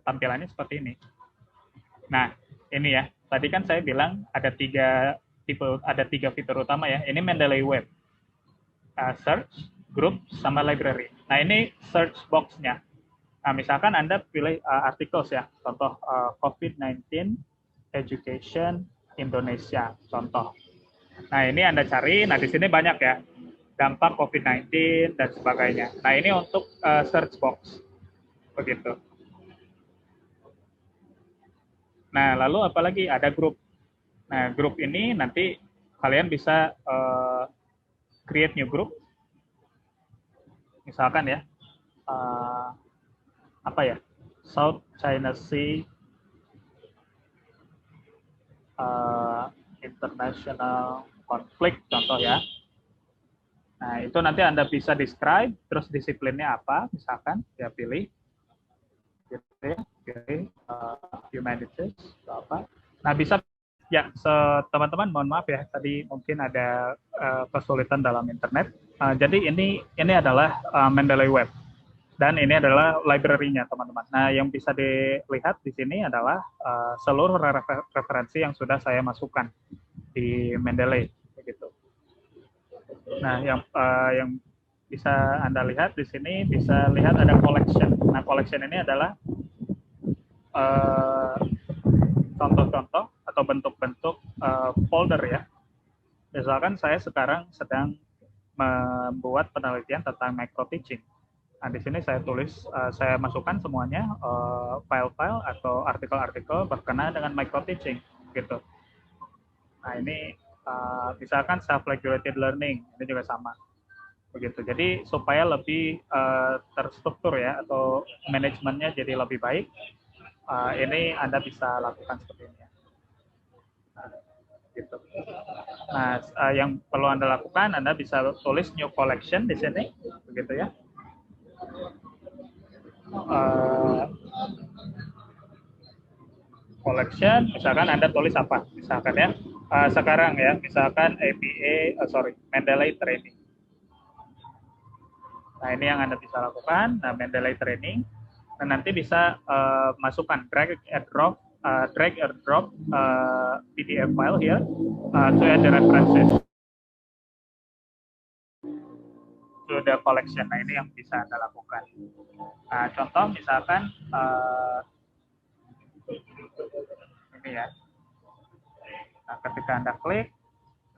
D: tampilannya seperti ini. Nah, ini ya. Tadi kan saya bilang ada 3 fitur utama ya. Ini Mendeley Web, search, group, sama library. Nah, ini search box-nya. Nah, misalkan Anda pilih articles ya, contoh COVID-19 Education Indonesia, contoh. Nah, ini Anda cari, nah di sini banyak ya, dampak COVID-19 dan sebagainya. Nah, ini untuk search box, begitu. Nah, lalu apalagi ada grup. Nah, grup ini nanti kalian bisa create new group. Misalkan ya, apa ya, South China Sea International Conflict, contoh ya. Nah, itu nanti Anda bisa describe, terus disiplinnya apa, misalkan, ya pilih. Humanities atau apa. Nah, bisa ya, teman-teman mohon maaf ya, tadi mungkin ada kesulitan dalam internet. Jadi ini adalah Mendeley Web, dan ini adalah library-nya teman-teman. Nah, yang bisa dilihat di sini adalah seluruh referensi yang sudah saya masukkan di Mendeley, begitu. Nah, yang bisa Anda lihat di sini, bisa lihat ada collection. Nah, collection ini adalah contoh-contoh atau bentuk-bentuk folder ya. Misalkan saya sekarang sedang membuat penelitian tentang micro teaching. Nah, di sini saya tulis, saya masukkan semuanya file-file atau artikel-artikel berkenaan dengan micro teaching, gitu. Nah, ini misalkan self-regulated learning, ini juga sama, begitu. Jadi supaya lebih terstruktur ya, atau manajemennya jadi lebih baik. Ini Anda bisa lakukan seperti ini ya. Nah, gitu. Nah, yang perlu Anda lakukan, Anda bisa tulis new collection di sini, begitu ya. Collection, misalkan Anda tulis apa? Misalkan ya, sekarang ya, misalkan Mendeley Training. Nah, ini yang Anda bisa lakukan. Nah, Mendeley Training. Nah, nanti bisa masukkan drag and drop PDF file here to add the references to the collection. Nah, ini yang bisa Anda lakukan. Nah, contoh misalkan ini ya. Nah, ketika Anda klik,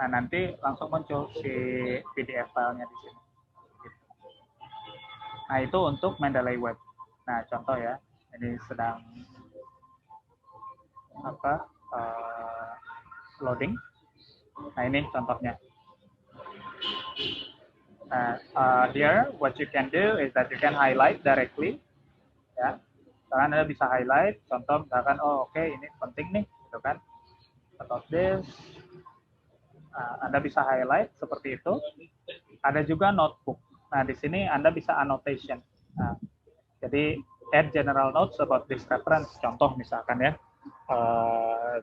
D: nah nanti langsung muncul si PDF filenya di sini. Nah, itu untuk Mendeley Web. Nah, contoh ya, ini sedang loading. Nah, ini contohnya. Here, what you can do is that you can highlight directly. Ya, misalkan Anda bisa highlight. Contoh misalkan, oh oke, ini penting nih, gitu kan? About this. Anda bisa highlight seperti itu. Ada juga notebook. Nah, di sini Anda bisa annotation. Nah, jadi add general notes about this reference. Contoh misalkan ya,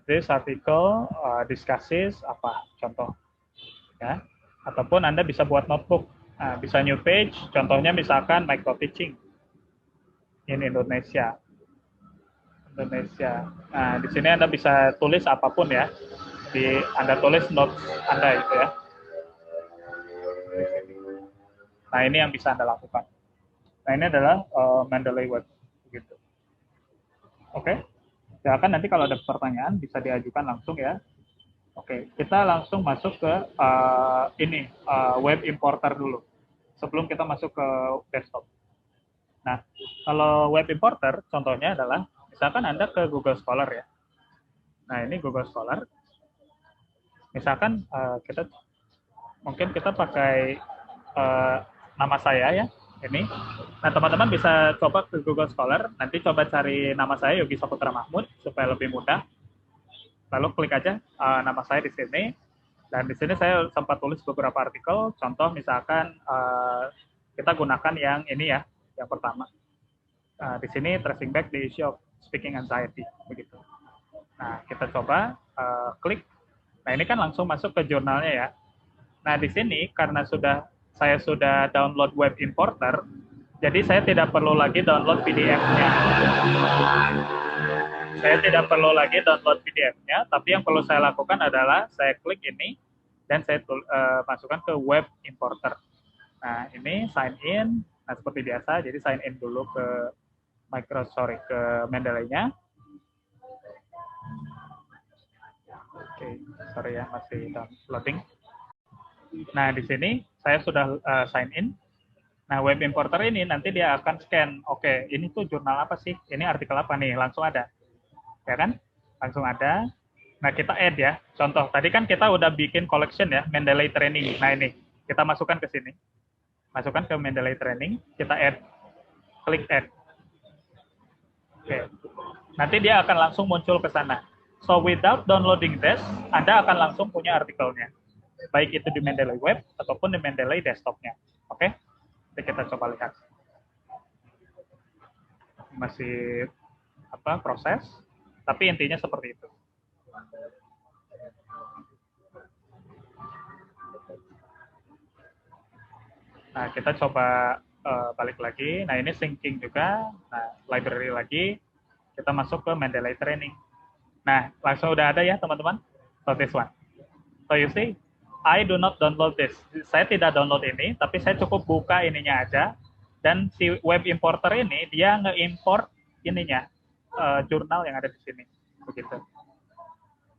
D: this article discusses apa? Contoh, ya. Ataupun Anda bisa buat notebook. Nah, bisa new page. Contohnya misalkan micro teaching in Indonesia. Nah, di sini Anda bisa tulis apapun ya. Anda tulis notes Anda itu ya. Nah, ini yang bisa Anda lakukan. Nah, ini adalah Mendeley Web. Gitu. Oke. Silakan nanti kalau ada pertanyaan bisa diajukan langsung ya. Oke, kita langsung masuk ke web importer dulu. Sebelum kita masuk ke desktop. Nah, kalau web importer contohnya adalah misalkan Anda ke Google Scholar ya. Nah, ini Google Scholar. Misalkan mungkin kita pakai nama saya ya, ini. Nah, teman-teman bisa coba ke Google Scholar, nanti coba cari nama saya Yogi Saputra Mahmud supaya lebih mudah. Lalu klik aja nama saya di sini. Dan di sini saya sempat tulis beberapa artikel, contoh misalkan kita gunakan yang ini ya, yang pertama. Di sini tracing back the issue of speaking anxiety, begitu. Nah, kita coba klik. Nah, ini kan langsung masuk ke jurnalnya ya. Nah, di sini karena saya sudah download web importer, jadi saya tidak perlu lagi download PDF-nya. Tapi yang perlu saya lakukan adalah saya klik ini dan saya masukkan ke web importer. Nah, ini sign in. Nah, seperti biasa, jadi sign in dulu ke ke Mendeley-nya. Oke, sorry ya, masih loading. Nah, di sini saya sudah sign in. Nah, web importer ini nanti dia akan scan. Oke, ini tuh jurnal apa sih? Ini artikel apa nih? Langsung ada. Ya kan? Langsung ada. Nah, kita add ya. Contoh, tadi kan kita udah bikin collection ya, Mendeley Training. Nah, ini. Kita masukkan ke sini. Masukkan ke Mendeley Training. Kita add. Klik add. Oke. Nanti dia akan langsung muncul ke sana. So, without downloading this, Anda akan langsung punya artikelnya. Baik itu di Mendeley Web ataupun di Mendeley desktopnya. Oke? Jadi kita coba lihat. Masih proses, tapi intinya seperti itu. Nah, kita coba balik lagi. Nah, ini syncing juga. Nah, library lagi. Kita masuk ke Mendeley Training. Nah, langsung udah ada ya, teman-teman. So, this one. So, you see, I do not download this. Saya tidak download ini, tapi saya cukup buka ininya aja. Dan si web importer ini, dia nge-import ininya, jurnal yang ada di sini. Begitu.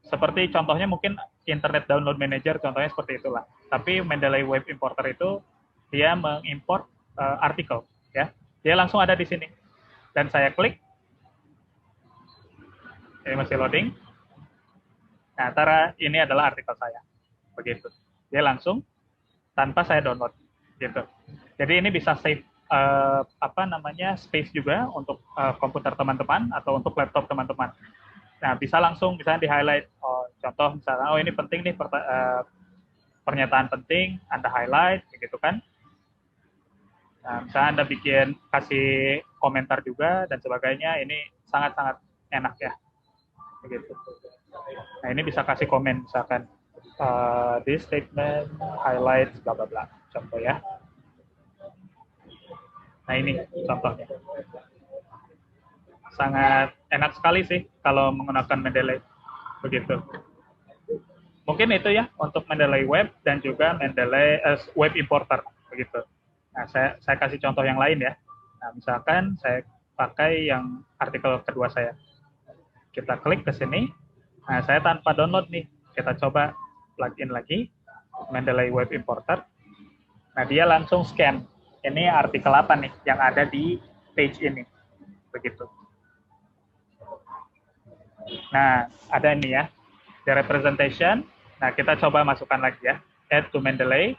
D: Seperti contohnya mungkin Internet Download Manager, contohnya seperti itulah. Tapi Mendeley Web Importer itu, dia mengimport artikel. Ya. Dia langsung ada di sini. Dan saya klik. Ini masih loading. Nah, antara ini adalah artikel saya. Begitu. Dia langsung tanpa saya download gitu. Jadi ini bisa save space juga untuk komputer teman-teman atau untuk laptop teman-teman. Nah, bisa langsung misalnya di-highlight contoh misalnya ini penting nih pernyataan penting, Anda highlight gitu kan. Nah, misalnya Anda kasih komentar juga dan sebagainya, ini sangat-sangat enak ya. Begitu. Nah, ini bisa kasih komen misalkan this statement highlights bla bla bla, contoh ya. Nah, ini contohnya. Sangat enak sekali sih kalau menggunakan Mendeley. Begitu. Mungkin itu ya untuk Mendeley Web dan juga Mendeley Web Importer. Begitu. Nah, saya kasih contoh yang lain ya. Nah, misalkan saya pakai yang artikel kedua saya. Kita klik ke sini. Nah, saya tanpa download nih. Kita coba plugin lagi Mendeley Web Importer. Nah, dia langsung scan. Ini artikel apa nih yang ada di page ini. Begitu. Nah, ada ini ya. The representation. Nah, kita coba masukkan lagi ya. Add to Mendeley.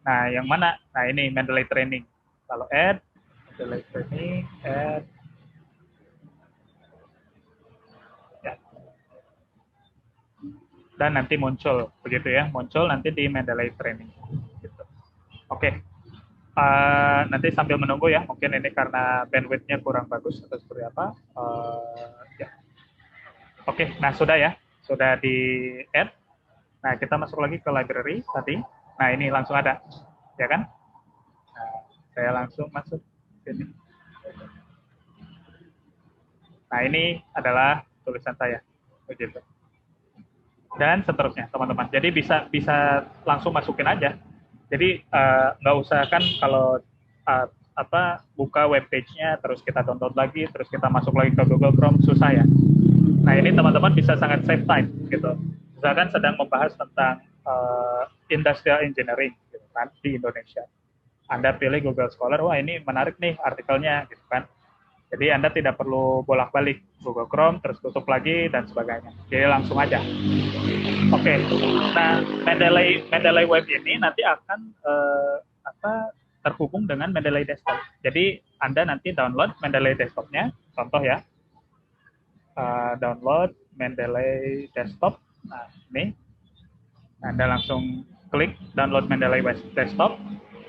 D: Nah, yang mana? Nah, ini Mendeley Training. Kalau add, Mendeley Training, add. Ya. Dan nanti muncul, begitu ya. Muncul nanti di Mendeley Training. Gitu. Oke. Nanti sambil menunggu ya. Mungkin ini karena bandwidth-nya kurang bagus atau seperti apa. Ya. Oke, nah sudah ya. Sudah di add. Nah, kita masuk lagi ke library tadi. Nah, ini langsung ada. Ya kan? Nah, saya langsung masuk sini. Nah, ini adalah tulisan saya. Begitu. Dan seterusnya, teman-teman. Jadi bisa langsung masukin aja. Jadi nggak usah kan kalau buka web page-nya, terus kita download lagi, terus kita masuk lagi ke Google Chrome, susah ya. Nah, ini teman-teman bisa sangat save time gitu. Misalkan sedang membahas tentang industrial engineering gitu kan di Indonesia. Anda pilih Google Scholar, wah ini menarik nih artikelnya gitu kan. Jadi Anda tidak perlu bolak-balik Google Chrome, terus tutup lagi dan sebagainya. Jadi langsung aja. Oke. Nah, Mendeley Web ini nanti akan terhubung dengan Mendeley Desktop. Jadi Anda nanti download Mendeley Desktop-nya, contoh ya. Download Mendeley Desktop. Nah, ini Anda langsung klik download Mendeley Desktop.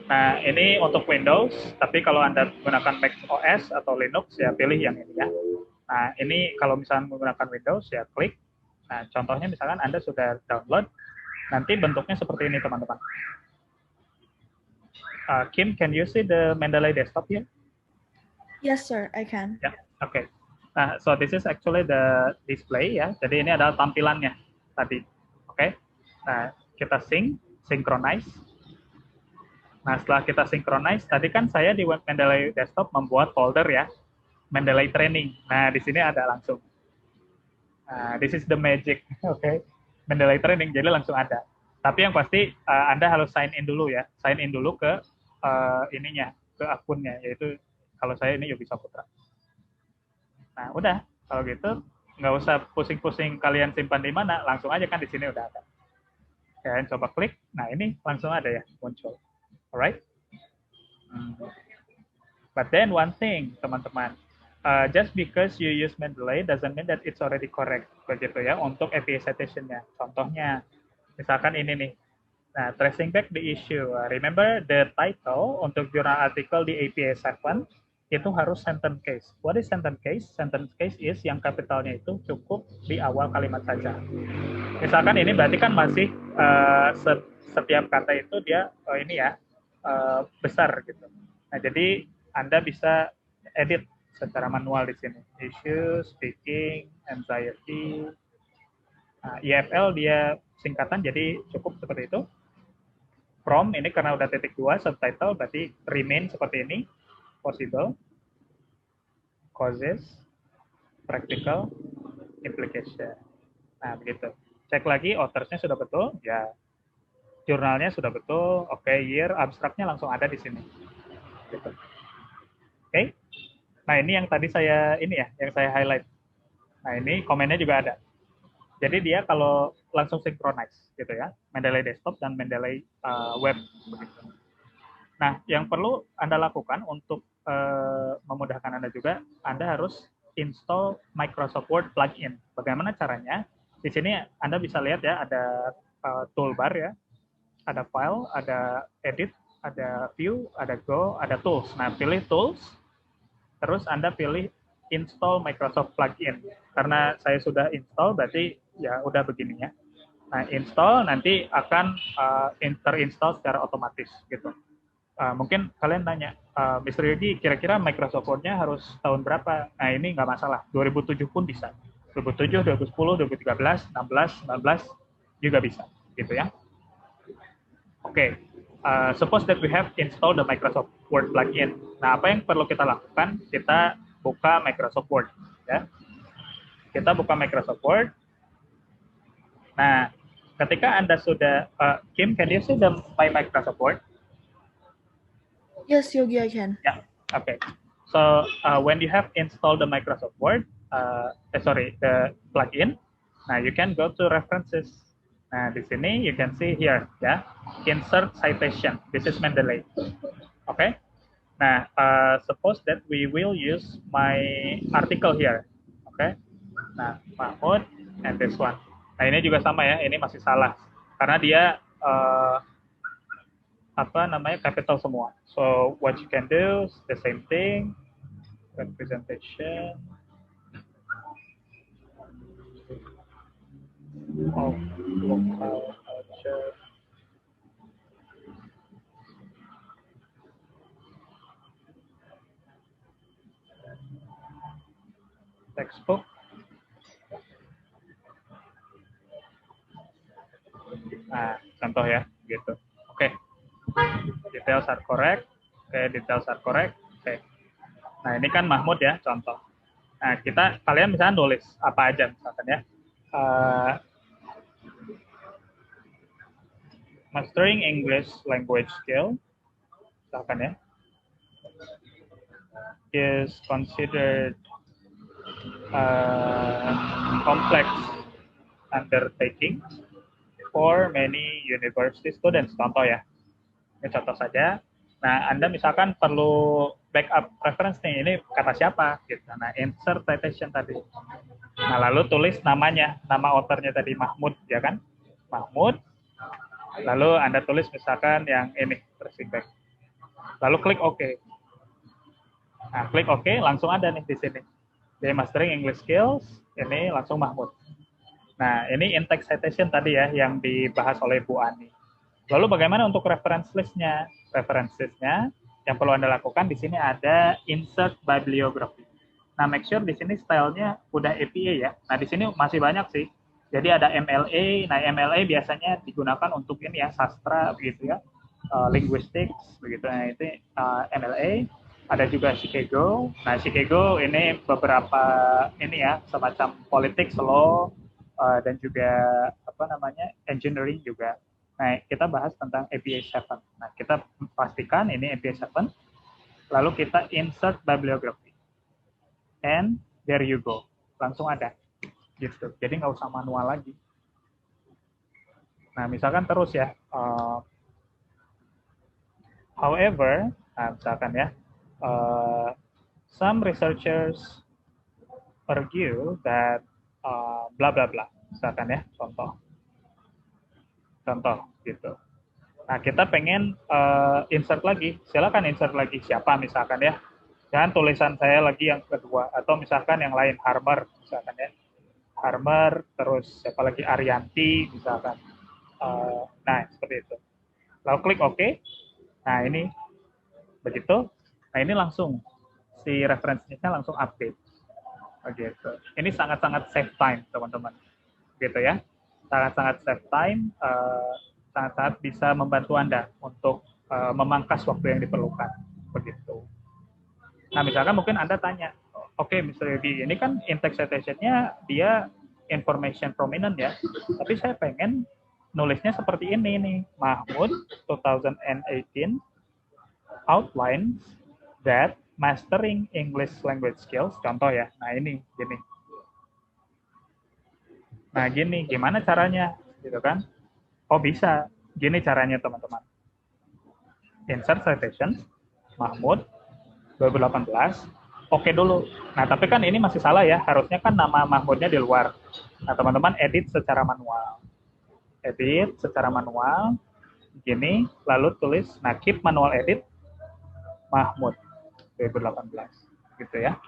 D: Nah, ini untuk Windows, tapi kalau Anda menggunakan Mac OS atau Linux, ya pilih yang ini ya. Nah, ini kalau misalnya menggunakan Windows, ya klik. Nah, contohnya misalkan Anda sudah download, nanti bentuknya seperti ini, teman-teman. Kim, can you see the Mendeley Desktop here?
C: Yes, sir, I can.
D: Ya, oke. Nah, so this is actually the display ya. Jadi ini adalah tampilannya tadi. Oke. Nah, kita synchronize. Nah, setelah kita synchronize, tadi kan saya di web Mendeley Desktop membuat folder ya. Mendeley Training. Nah, di sini ada langsung. Nah, this is the magic. Oke. Mendeley Training, jadi langsung ada. Tapi yang pasti Anda harus sign in dulu ya. Sign in dulu ke ininya, ke akunnya, yaitu kalau saya ini Yogi Saputra. Nah, udah. Kalau gitu, nggak usah pusing-pusing kalian simpan di mana, langsung aja kan di sini udah ada. Kalian coba klik, nah ini langsung ada ya, muncul. Alright? But then one thing, teman-teman, just because you use Mendeley doesn't mean that it's already correct, begitu ya, untuk API citation-nya. Contohnya, misalkan ini nih, nah, tracing back the issue. Remember the title untuk jurnal artikel di APA 7, itu harus sentence case. What is sentence case? Sentence case is yang kapitalnya itu cukup di awal kalimat saja. Misalkan ini berarti kan masih setiap kata itu dia ini ya besar gitu. Nah, jadi Anda bisa edit secara manual di sini. Issue, speaking, anxiety. Nah, IFL dia singkatan jadi cukup seperti itu. From ini karena udah titik 2, subtitle berarti remain seperti ini. Possible, causes, practical, implication. Nah, begitu. Cek lagi, authorsnya sudah betul, ya. Jurnalnya sudah betul, oke, year, abstraknya langsung ada di sini. Gitu. Oke. Nah, ini yang tadi saya, ini ya, yang saya highlight. Nah, ini komennya juga ada. Jadi dia kalau langsung synchronize, gitu ya. Mendeley Desktop dan Mendeley Web, begitu. Nah, yang perlu Anda lakukan untuk memudahkan Anda juga, Anda harus install Microsoft Word plugin. Bagaimana caranya? Di sini Anda bisa lihat ya, ada toolbar ya, ada file, ada edit, ada view, ada go, ada tools. Nah, pilih tools, terus Anda pilih install Microsoft plugin. Karena saya sudah install, berarti ya udah begini ya. Nah, install nanti akan terinstall secara otomatis gitu. Mungkin kalian tanya, Mr. Yogi, kira-kira Microsoft Word-nya harus tahun berapa? Nah, ini nggak masalah. 2007 pun bisa. 2007, 2010, 2013, 16, 19 juga bisa, gitu ya. Oke, suppose that we have installed the Microsoft Word plugin. Nah, apa yang perlu kita lakukan? Kita buka Microsoft Word, ya. Kita buka Microsoft Word. Nah, ketika Anda sudah, Kim, can you see my Microsoft Word?
C: Yes, Yogi, I can.
D: Yeah, okay. So when you have installed the Microsoft Word, the plugin, now you can go to references. Nah, di sini you can see here, ya, insert citation. This is Mendeley. Okay. Nah, suppose that we will use my article here. Okay. Nah, Mahmud and this one. Nah, ini juga sama ya. Ini masih salah karena dia apa namanya capital semua. So what you can do is the same thing. Representation of local culture. Textbook. Nah, contoh ya, gitu. Oke. Details are correct. Oke, details are correct. Oke. Nah, ini kan Mahmud ya, contoh. Nah, kalian misalnya nulis apa aja misalkan ya. Mastering English language skill, misalkan ya, is considered complex undertaking for many university students. Contoh ya, ini contoh saja. Nah, Anda misalkan perlu backup reference nih, ini kata siapa? Gitu. Nah, insert citation tadi. Nah, lalu tulis namanya, nama authornya tadi Mahmud, ya kan? Mahmud. Lalu Anda tulis misalkan yang ini, tracing back. Lalu klik OK. Nah, klik OK, langsung ada nih di sini. Jadi Mastering English Skills, ini langsung Mahmud. Nah, ini in-text citation tadi ya, yang dibahas oleh Bu Ani. Lalu bagaimana untuk reference list-nya? Reference list-nya, yang perlu Anda lakukan di sini ada insert bibliography. Nah, make sure di sini style-nya udah APA ya. Nah, di sini masih banyak sih. Jadi ada MLA. Nah, MLA biasanya digunakan untuk ini ya, sastra begitu ya. Linguistics begitu. Nah, itu MLA. Ada juga Chicago. Nah, Chicago ini beberapa ini ya, semacam politik, law, dan juga apa namanya, engineering juga. Nah, kita bahas tentang APA 7. Nah, kita pastikan ini APA 7. Lalu kita insert bibliography. And there you go. Langsung ada. Gitu. Jadi nggak usah manual lagi. Nah, misalkan terus ya. However, nah, misalkan ya, some researchers argue that bla bla bla. Misalkan ya, contoh gitu. Nah, kita pengen insert lagi. Silakan insert lagi siapa misalkan ya. Jangan tulisan saya lagi yang kedua atau misalkan yang lain, Harmer misalkan ya. Harmer, terus siapa lagi, Arianti misalkan. Nah, seperti itu. Lalu klik OK. Nah, ini begitu. Nah, ini langsung si referensinya langsung update. Begitu. Ini sangat-sangat save time, teman-teman. Gitu ya. Sangat-sangat save time, sangat-sangat bisa membantu Anda untuk memangkas waktu yang diperlukan. Begitu. Nah, misalkan mungkin Anda tanya, oke, Mr. Yogi, ini kan in-text citation-nya dia information prominent ya, tapi saya pengen nulisnya seperti ini nih, Mahmud 2018 outlines that mastering English language skills, contoh ya, nah ini, gini. Nah, gini, gimana caranya, gitu kan? Oh, bisa, gini caranya teman-teman. Insert citation, Mahmud 2018, oke dulu. Nah, tapi kan ini masih salah ya, harusnya kan nama Mahmudnya di luar. Nah, teman-teman edit secara manual. Edit secara manual, gini, lalu tulis, nah keep manual edit, Mahmud 2018, gitu ya.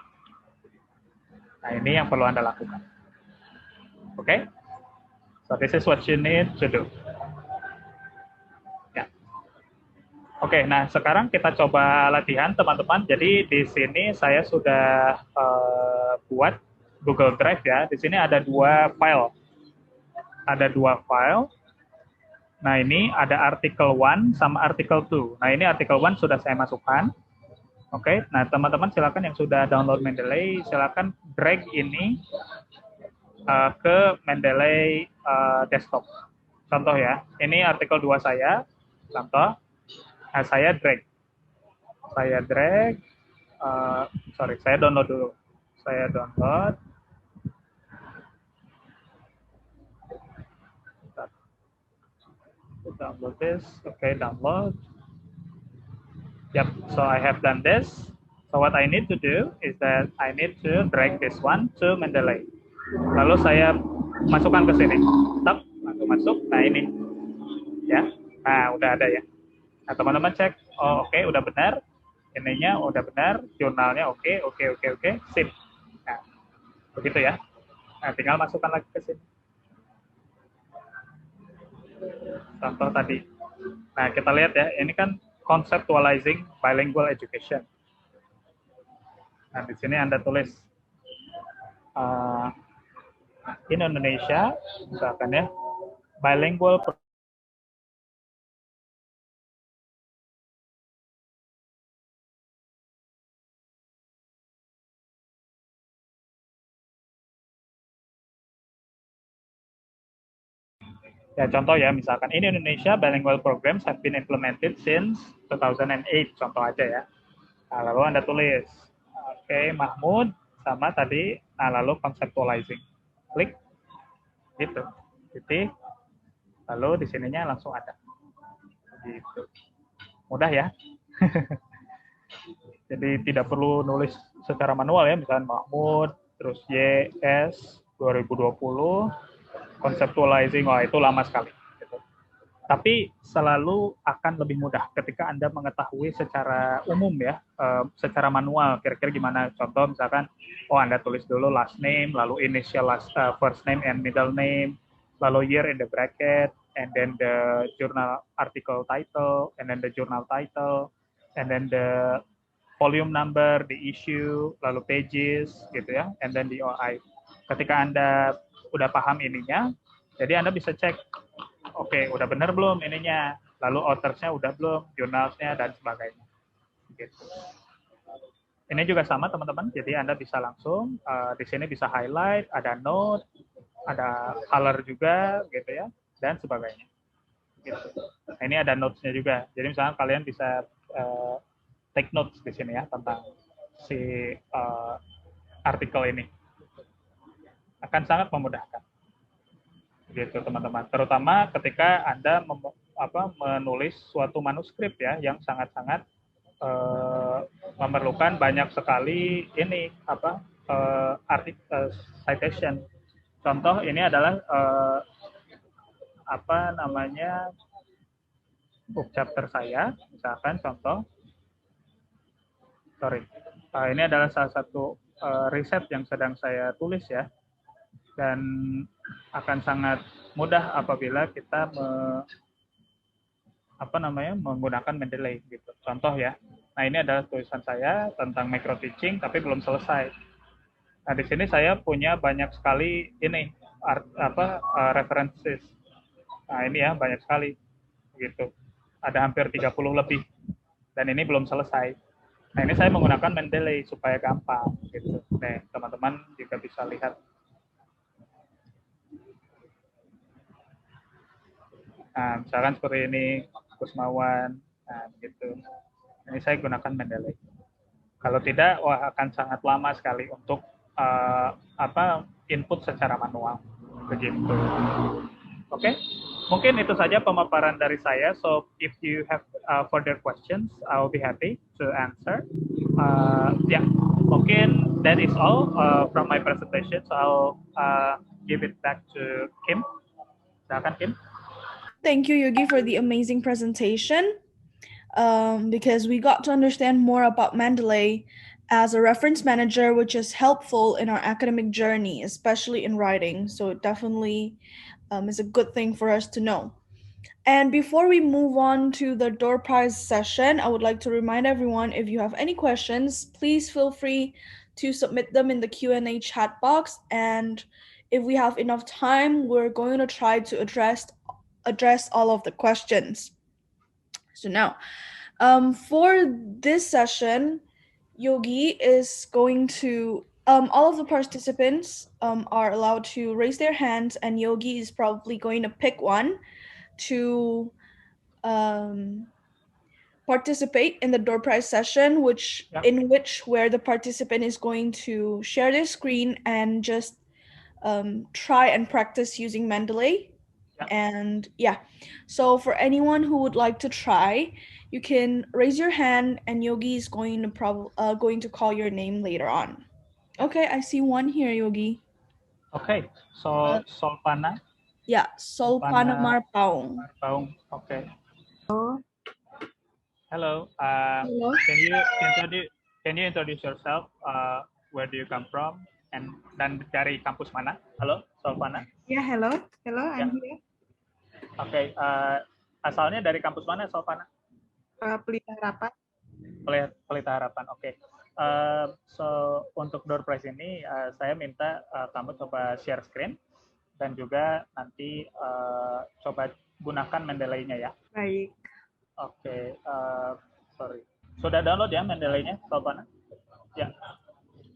D: Nah, ini yang perlu Anda lakukan. Oke? So, this is what you need to do. Oke, nah sekarang kita coba latihan teman-teman. Jadi di sini saya sudah buat Google Drive ya. Di sini ada 2 file. Ada 2 file. Nah, ini ada artikel 1 sama artikel 2. Nah, ini artikel 1 sudah saya masukkan. Oke, nah teman-teman silakan yang sudah download Mendeley, silakan drag ini ke Mendeley desktop. Contoh ya, ini artikel 2 saya. Contoh. Nah, saya drag, saya download dulu. Saya download. Download this. Okay, download. Yep, so I have done this. So what I need to do is that I need to drag this one to Mendeley. Lalu saya masukkan ke sini. Stop, langsung masuk. Nah ini, ya. Nah udah ada ya. Nah teman-teman cek. Oh oke, udah benar. Ininya udah benar. Jurnalnya oke. Sip. Nah begitu ya. Nah tinggal masukkan lagi ke sini. Contoh tadi. Nah kita lihat ya. Ini kan conceptualizing bilingual education. Nah, di sini Anda tulis in Indonesia, misalkan ya, bilingual ya contoh ya, misalkan in Indonesia bilingual programs have been implemented since 2008, contoh aja ya. Nah, lalu Anda tulis, oke, Mahmud sama tadi, nah lalu conceptualizing. Klik, gitu. Titik, lalu di sininya langsung ada. Gitu. Mudah ya. Jadi tidak perlu nulis secara manual ya, misalnya Mahmud, terus YS 2020, conceptualizing, wah itu lama sekali. Gitu. Tapi selalu akan lebih mudah ketika Anda mengetahui secara umum ya, secara manual, kira-kira gimana. Contoh misalkan, oh Anda tulis dulu last name, lalu initial first name and middle name, lalu year in the bracket, and then the journal article title, and then the journal title, and then the volume number, the issue, lalu pages, gitu ya, and then the OI. Ketika Anda udah paham ininya, jadi Anda bisa cek, oke, udah benar belum ininya, lalu authors-nya udah belum, journals-nya, dan sebagainya. Gitu. Ini juga sama teman-teman, jadi Anda bisa langsung, di sini bisa highlight, ada note, ada color juga, gitu ya, dan sebagainya. Gitu. Nah, ini ada notes-nya juga, jadi misalnya kalian bisa take notes di sini ya tentang si artikel ini. Akan sangat memudahkan. Gitu teman-teman. Terutama ketika Anda menulis suatu manuskrip ya yang sangat-sangat memerlukan banyak sekali ini citation. Contoh ini adalah book chapter saya, misalkan contoh. Ini adalah salah satu riset yang sedang saya tulis ya, dan akan sangat mudah apabila kita menggunakan Mendeley gitu. Contoh ya. Nah ini adalah tulisan saya tentang micro teaching tapi belum selesai. Nah di sini saya punya banyak sekali ini references. Nah ini ya banyak sekali gitu. Ada hampir 30 lebih dan ini belum selesai. Nah ini saya menggunakan Mendeley supaya gampang gitu. Nih teman-teman juga bisa lihat. Nah misalkan seperti ini Kusmawan, nah gitu. Ini saya gunakan Mendeley. Kalau tidak, wah akan sangat lama sekali untuk input secara manual begitu. Oke, mungkin itu saja pemaparan dari saya. So if you have further questions, I will be happy to answer. Mungkin that is all from my presentation. So I'll give it back to Kim. Silakan Kim.
C: Thank you, Yogi, for the amazing presentation. Because we got to understand more about Mendeley as a reference manager, which is helpful in our academic journey, especially in writing. So it definitely is a good thing for us to know. And before we move on to the door prize session, I would like to remind everyone, if you have any questions, please feel free to submit them in the Q&A chat box. And if we have enough time, we're going to try to address all of the questions. So now, for this session, Yogi is going to, all of the participants are allowed to raise their hands, and Yogi is probably going to pick one to participate in the door prize session, where the participant is going to share their screen and just try and practice using Mendeley.
D: Yeah.
C: And yeah, so for anyone who would like to try, you can raise your hand, and Yogi is going to call your name later on. Okay, I see one here, Yogi.
D: Okay, so Solpana.
C: Yeah, Solpana Marpaung.
D: Marpaung. Okay.
B: Oh,
D: Hello.
C: Hello.
D: Can you introduce yourself? Where do you come from? Dan dari kampus mana? Halo, Solpana.
B: yeah, hello, I'm
D: Yeah.
B: here.
D: Oke. Asalnya dari kampus mana, Solpana?
B: Pelita Harapan.
D: Pelita Harapan. Oke. So untuk door prize ini saya minta kamu coba share screen dan juga nanti coba gunakan Mendeley-nya ya.
B: Baik.
D: Oke, sorry. Sudah download ya Mendeley-nya, Solpana? Ya.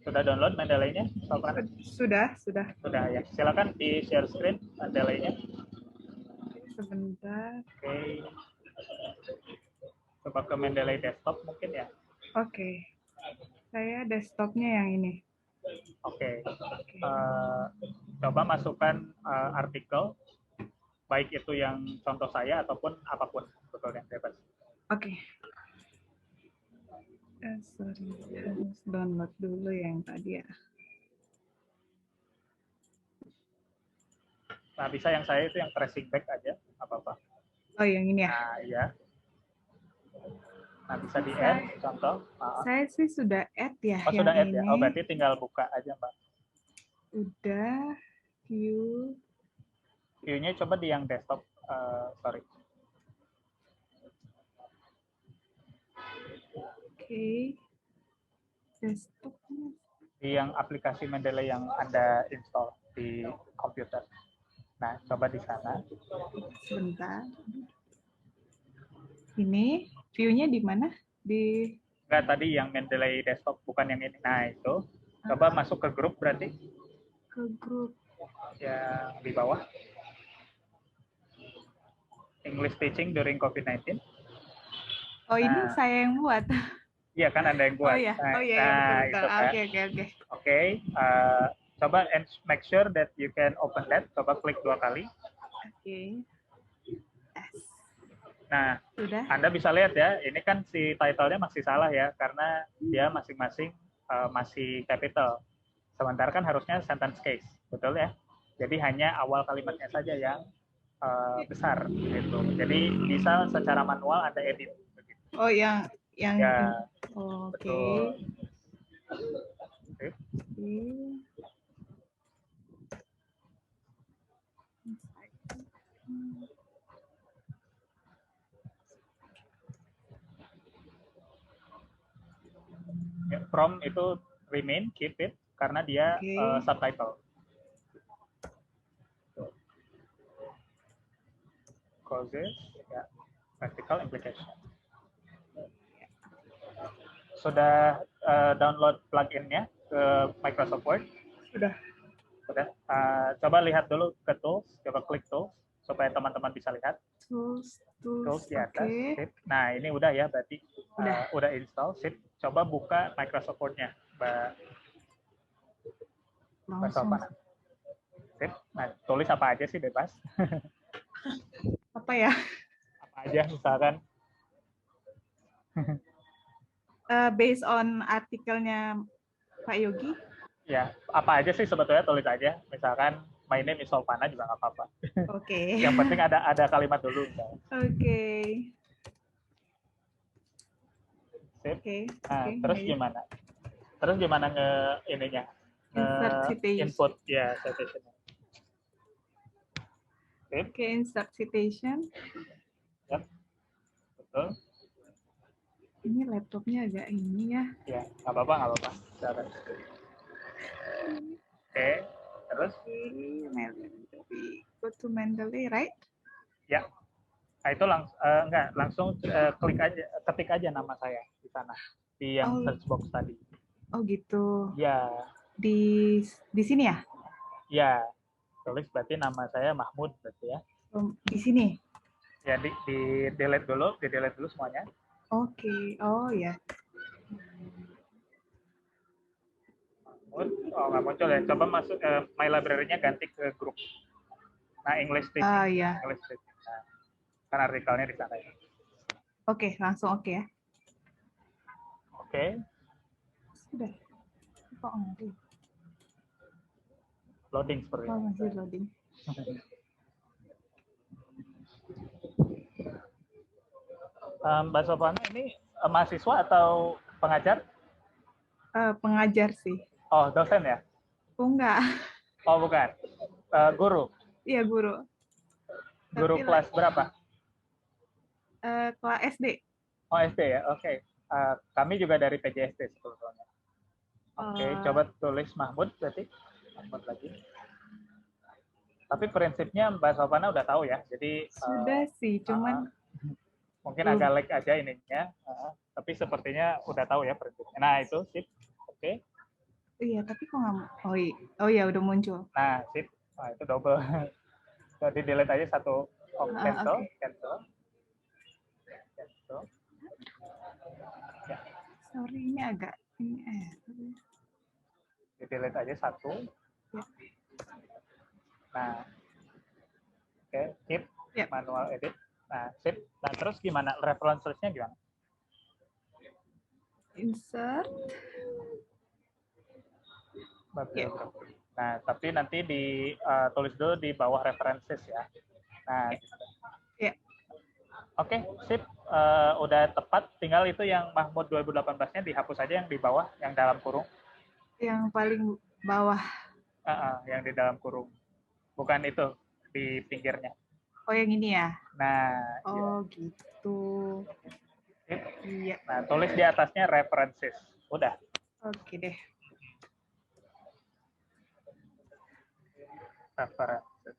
D: Sudah download Mendeley-nya, Solpana?
B: Sudah.
D: Sudah ya. Silakan di share screen Mendeley-nya.
B: Sebentar.
D: Oke. Coba ke Mendeley desktop mungkin ya.
B: Oke. Saya desktopnya yang ini.
D: Oke. Coba masukkan artikel, baik itu yang contoh saya ataupun apapun, sebetulnya bebas.
B: Oke. Sorry, harus download dulu yang tadi ya.
D: Nah, bisa yang saya itu yang tracing back aja, apa-apa.
B: Oh, yang ini ya?
D: Nah, iya. Nah, bisa di-add contoh.
B: Saya sih sudah add ya.
D: Oh,
B: yang
D: sudah add
B: ini.
D: ya? Oh, berarti tinggal buka aja, Mbak.
B: Udah, view.
D: View-nya coba di yang desktop, sorry.
B: Oke. Desktop.
D: Di yang aplikasi Mendeley yang Anda install di komputer. Nah, coba di sana.
B: Sebentar. Ini view-nya di mana? Di
D: Enggak, tadi yang Mendeley desktop, bukan yang ini. Nah, itu. Coba masuk ke grup berarti.
B: ke grup.
D: Yang di bawah. English teaching during COVID-19.
B: Oh, ini saya yang buat.
D: Iya kan, Anda yang buat.
B: Oh iya,
D: Nah,
B: betul.
D: itu kan.
B: Oke.
D: Oke, coba and make sure that you can open that. Coba klik 2 kali.
B: Oke. Yes.
D: Nah,
B: Sudah.
D: Anda bisa lihat ya, ini kan si title-nya masih salah ya, karena dia masing-masing masih capital. Sementara kan harusnya sentence case, betul ya? Jadi hanya awal kalimatnya saja yang besar gitu. Jadi bisa secara manual Anda edit. Begitu.
B: Oh, yang
D: Ya,
B: oke.
D: betul. From itu remain, keep it, karena dia subtitle. Causes, ya, practical implication. Sudah download plugin-nya ke Microsoft Word?
B: Sudah.
D: Coba lihat dulu ke tools, coba klik tools supaya teman-teman bisa lihat.
B: Tools
D: Di atas. Sip. Nah, ini udah ya, berarti udah install. Sip. Coba buka Microsoft Word-nya, Mbak Solpana. Sip. Nah, tulis apa aja sih, bebas.
B: Apa ya?
D: Apa aja, misalkan.
B: Based on artikelnya Pak Yogi.
D: Ya, apa aja sih sebetulnya, tulis aja. Misalkan, my name is Solpana juga nggak apa-apa.
B: Oke.
D: Yang penting ada kalimat dulu.
B: Oke.
D: Sip.
B: Oke.
D: Nah, terus gimana? Terus gimana ininya?
B: Insert citation.
D: Input ya, citation.
B: Oke, insert citation.
D: Yep. Betul.
B: Ini laptopnya agak ini ya.
D: Ya, nggak apa-apa. Oke, terus?
B: Go to Mendeley, right?
D: Ya. Nah, itu langsung ketik aja nama saya di sana, di yang search box tadi.
B: Oh gitu.
D: Ya.
B: Di sini ya?
D: Ya, tulis berarti nama saya Mahmud berarti ya.
B: Di sini?
D: Ya, di delete dulu semuanya.
B: Oke, oh ya.
D: Mahmud, oh nggak muncul ya. Coba masuk My Library-nya ganti ke grup. Nah, English speaking.
B: Iya.
D: English speaking. Nah, kan artikelnya di sana ya.
B: Oke, langsung oke ya.
D: Oke.
B: Sudah. Kok enggak?
D: Loading seperti
B: Oh,
D: ini.
B: masih loading.
D: Mbak Sopana ini mahasiswa atau pengajar?
B: Pengajar sih.
D: Oh, dosen ya?
B: Oh, enggak.
D: Oh, bukan. Guru.
B: Iya, guru.
D: Guru
B: Tapi
D: kelas berapa?
B: kelas SD.
D: Oh, SD ya. Oke. Kami juga dari PJSD sebetulnya. Oke, coba tulis Mahmud berarti. Mahmud lagi. Tapi prinsipnya Mbak Sopana udah tahu ya. Jadi
B: Sudah sih, cuman
D: mungkin agak lag aja ininya. Tapi sepertinya udah tahu ya prinsipnya. Nah, itu sip. Oke.
B: iya, tapi kok nggak oh iya udah muncul.
D: Nah, sip. Nah, itu double. Jadi delete aja satu. Oh, cancel,
B: Oke.
D: cancel. Cancel. Ya,
B: Sorry, ini agak
D: di delete aja satu.
B: Ya.
D: Nah, oke, keep
B: Yep.
D: manual edit. Nah, sip. Nah, terus gimana? Reference list-nya gimana?
B: Insert.
D: Bibliografi. Nah, tapi nanti ditulis dulu di bawah references ya. Nah,
B: Ya.
D: Oke, sip. Udah tepat. Tinggal itu yang Mahmud 2018-nya dihapus aja yang di bawah, yang dalam kurung.
B: Yang paling bawah.
D: Yang di dalam kurung. Bukan itu, di pinggirnya.
B: Oh, yang ini ya?
D: Nah,
B: oh iya. Gitu.
D: Sip.
B: Iya.
D: Nah, tulis di atasnya references. Udah.
B: Oke deh.
D: References.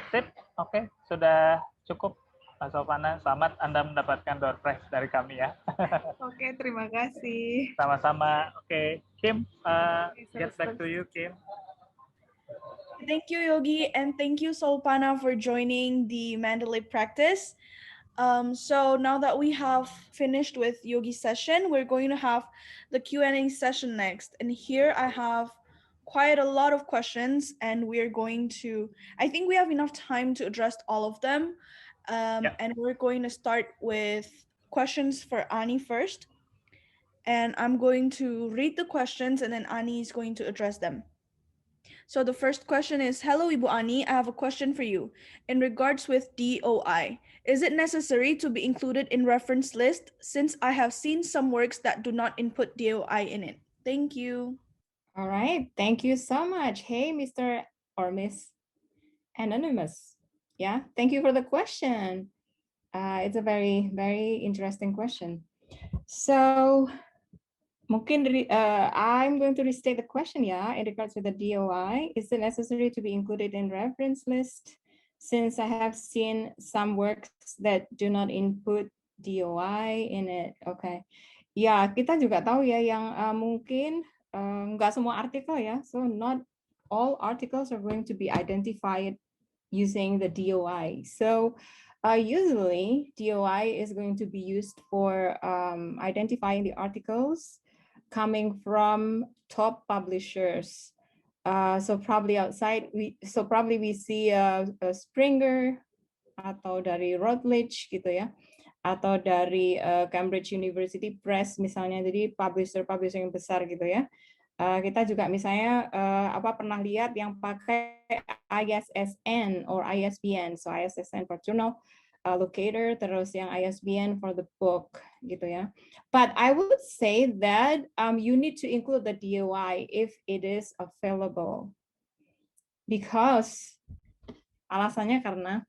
D: Sip. Oke, sudah cukup. Mas Sopana, selamat Anda mendapatkan door prize dari kami ya.
B: Oke, terima kasih.
D: Sama-sama. Oke, Kim, get back to you, Kim.
C: Thank you, Yogi, and thank you, Solpana, for joining the Mendeley practice. So now that we have finished with Yogi's session, we're going to have the Q&A session next. And here I have quite a lot of questions, and we're going to, I think we have enough time to address all of them. And we're going to start with questions for Ani first. And I'm going to read the questions, and then Ani is going to address them. So the first question is, hello, Ibu Ani, I have a question for you. In regards with DOI, is it necessary to be included in reference list since I have seen some works that do not input DOI in it? Thank you.
B: All right, thank you so much. Hey, Mr. or Miss Anonymous. Yeah, thank you for the question. It's a very, very interesting question. So, mungkin I'm going to restate the question, yeah, in regards to the DOI. Is it necessary to be included in reference list? Since I have seen some works that do not input DOI in it. Okay. Ya, kita juga tahu ya yang mungkin nggak semua artikel ya. So, not all articles are going to be identified using the DOI. So, usually DOI is going to be used for identifying the articles coming from top publishers. So probably outside, we see a Springer atau dari Routledge gitu ya, atau dari Cambridge University Press misalnya, jadi publisher yang besar gitu ya. Kita juga misalnya pernah lihat yang pakai ISSN or ISBN, so ISSN for journal locator, terus yang ISBN for the book gitu ya. But I would say that you need to include the DOI if it is available, because alasannya karena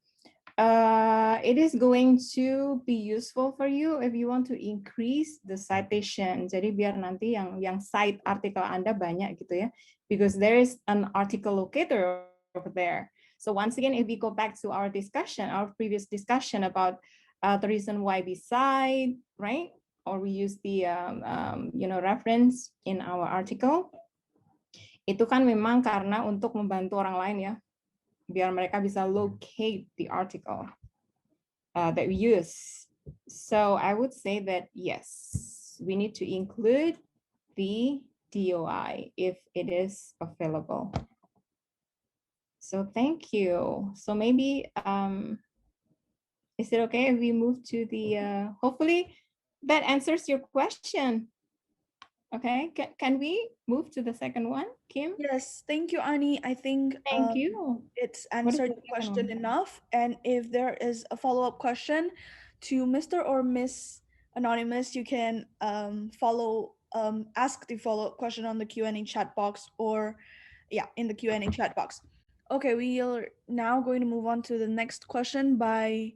B: it is going to be useful for you if you want to increase the citation. Jadi biar nanti yang cite artikel Anda banyak gitu ya, because there is an article locator over there. So once again, if we go back to our discussion, our previous discussion about the reason why we cite, right, or we use the reference in our article, itu kan memang karena untuk membantu orang lain ya, biar mereka bisa locate the article that we use. So I would say that yes, we need to include the DOI if it is available. So thank you. So maybe, is it okay if we move to the, hopefully that answers your question. Okay, can we move to the second one, Kim?
C: Yes, thank you, Ani. I think
B: Thank you.
C: it's
B: What is
C: answered
B: the
C: the
B: second
C: question
B: one?
C: enough. And if there is a follow-up question to Mr. or Miss Anonymous, you can ask the follow-up question on the Q&A chat box, or yeah, in the Q&A chat box. Okay, we are now going to move on to the next question by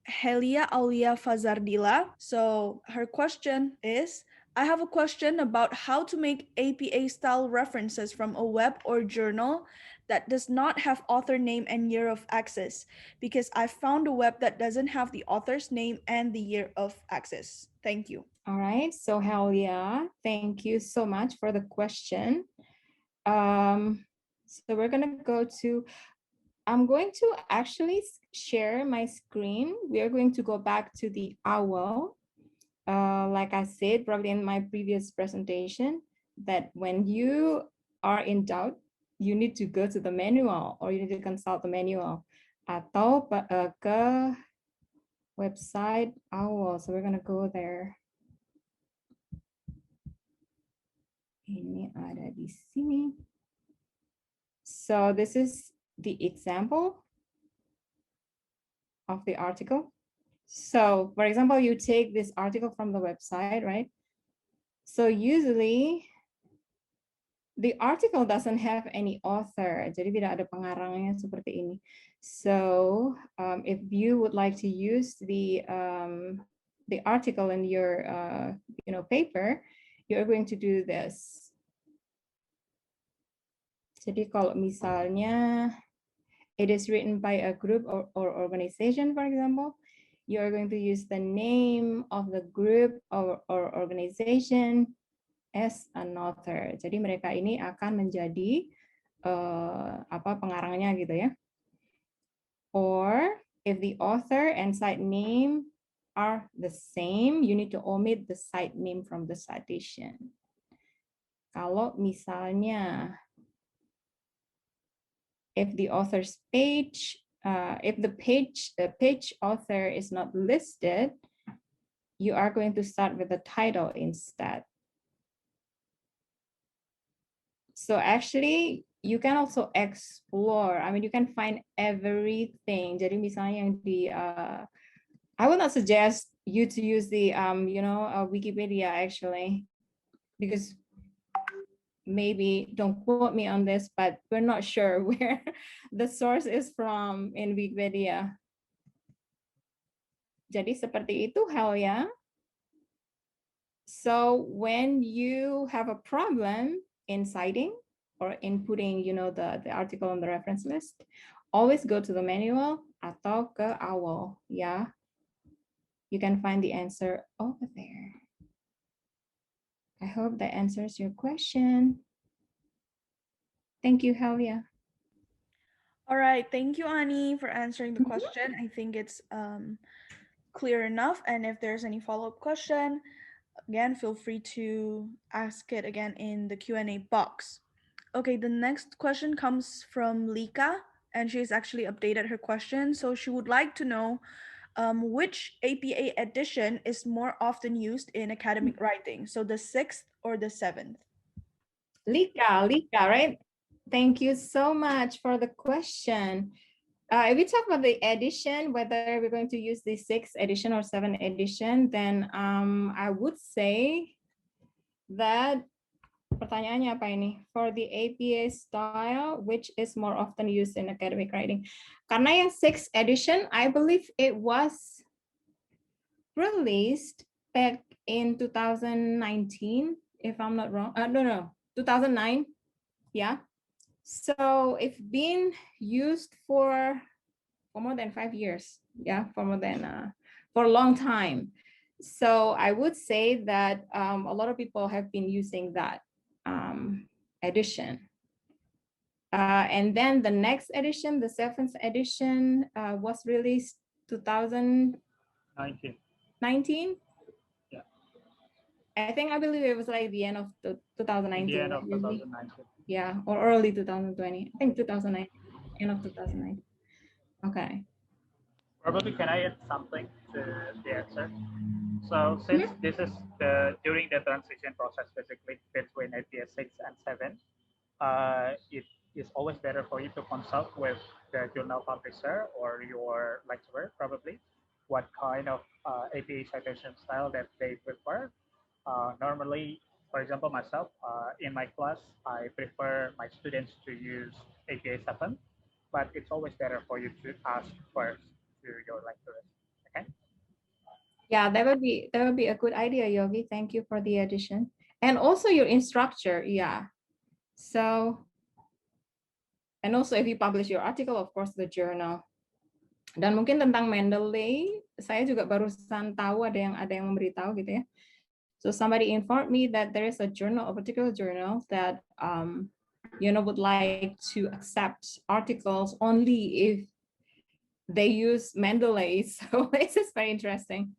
C: Helia Aulia Fazardila. So her question is, I have a question about how to make APA style references from a web or journal that does not have author name and year of access, because I found a web that doesn't have the author's name and the year of access. Thank you.
B: All right, so Helia, thank you so much for the question. So we're gonna go to, I'm going to actually share my screen. We are going to go back to the OWL. Like I said, probably in my previous presentation, that when you are in doubt, you need to go to the manual or you need to consult the manual atau ke website OWL. So we're gonna go there. Ini ada di sini. So this is the example of the article. So for example, you take this article from the website, right? So usually the article doesn't have any author, jadi tidak ada pengarangnya seperti ini. So if you would like to use the article in your paper, you're going to do this. Jadi kalau misalnya it is written by a group or organization, for example, you are going to use the name of the group or organization as an author. Jadi mereka ini akan menjadi pengarangnya gitu ya. Or if the author and site name are the same, you need to omit the site name from the citation. Kalau misalnya if the author's page, if the page author is not listed, you are going to start with the title instead. So actually, you can also explore. I mean, you can find everything. Jadi misalnya yang di, I would not suggest you to use the, Wikipedia actually, because maybe don't quote me on this, but we're not sure where the source is from in Wikipedia. Jadi seperti itu Helia. So when you have a problem in citing or in putting, the article on the reference list, always go to the manual atau ke OWL, yeah. You can find the answer over there. I hope that answers your question. Thank you, Helia.
C: All right, thank you, Ani, for answering the question. I think it's clear enough. And if there's any follow-up question, again, feel free to ask it again in the Q&A box. Okay, the next question comes from Lika, and she's actually updated her question. So she would like to know which APA edition is more often used in academic writing? So the 6th or the 7th?
B: Lika, right? Thank you so much for the question. If we talk about the edition, whether we're going to use the 6th edition or 7th edition, then I would say that pertanyaannya apa ini? For the APA style, which is more often used in academic writing? Karena yang 6th edition, I believe it was released back in 2019, if I'm not wrong. No, 2009. Yeah. So it's been used for more than 5 years. Yeah, for a long time. So I would say that a lot of people have been using that edition. And then the next edition, the 7th edition, was released 2019.
D: Yeah.
B: I believe it was like the end of 2019.
D: The end of 2019.
B: Yeah, or early 2020. I think 2009. End of 2009. Okay.
D: Probably can I add something to the answer? So since this is during the transition process, basically between APS 6 and 7, it is always better for you to consult with the journal publisher or your lecturer, probably, what kind of APA citation style that they prefer. Normally, for example, myself, in my class, I prefer my students to use APA 7, but it's always better for you to ask first to your lecturers. Okay.
B: Yeah, that would be a good idea, Yogi. Thank you for the addition. And also your instructor, yeah. So, and also if you publish your article, of course, the journal. Dan mungkin tentang Mendeley, saya juga barusan tahu ada yang memberitahu gitu ya. So somebody informed me that there is a journal, a particular journal that would like to accept articles only if they use Mendeley. So this is very interesting.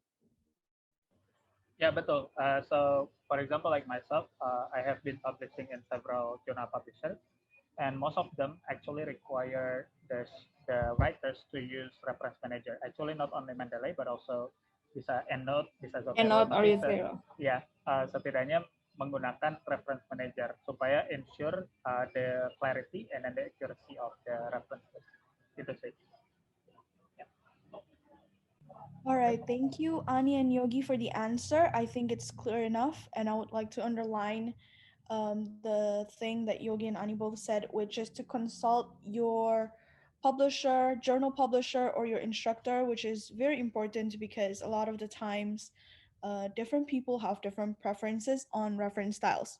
D: Yeah, betul. So for example, like myself, I have been publishing in several journal publishers, and most of them actually require the writers to use reference manager. Actually, not only Mendeley, but also bisa EndNote, bisa Zotero.
B: EndNote or Zotero.
D: Ya, setidaknya menggunakan reference manager supaya ensure the clarity and then the accuracy of the references. Itu sih.
C: All right, thank you, Ani and Yogi, for the answer. I think it's clear enough, and I would like to underline the thing that Yogi and Ani both said, which is to consult your publisher, journal publisher, or your instructor, which is very important because a lot of the times different people have different preferences on reference styles.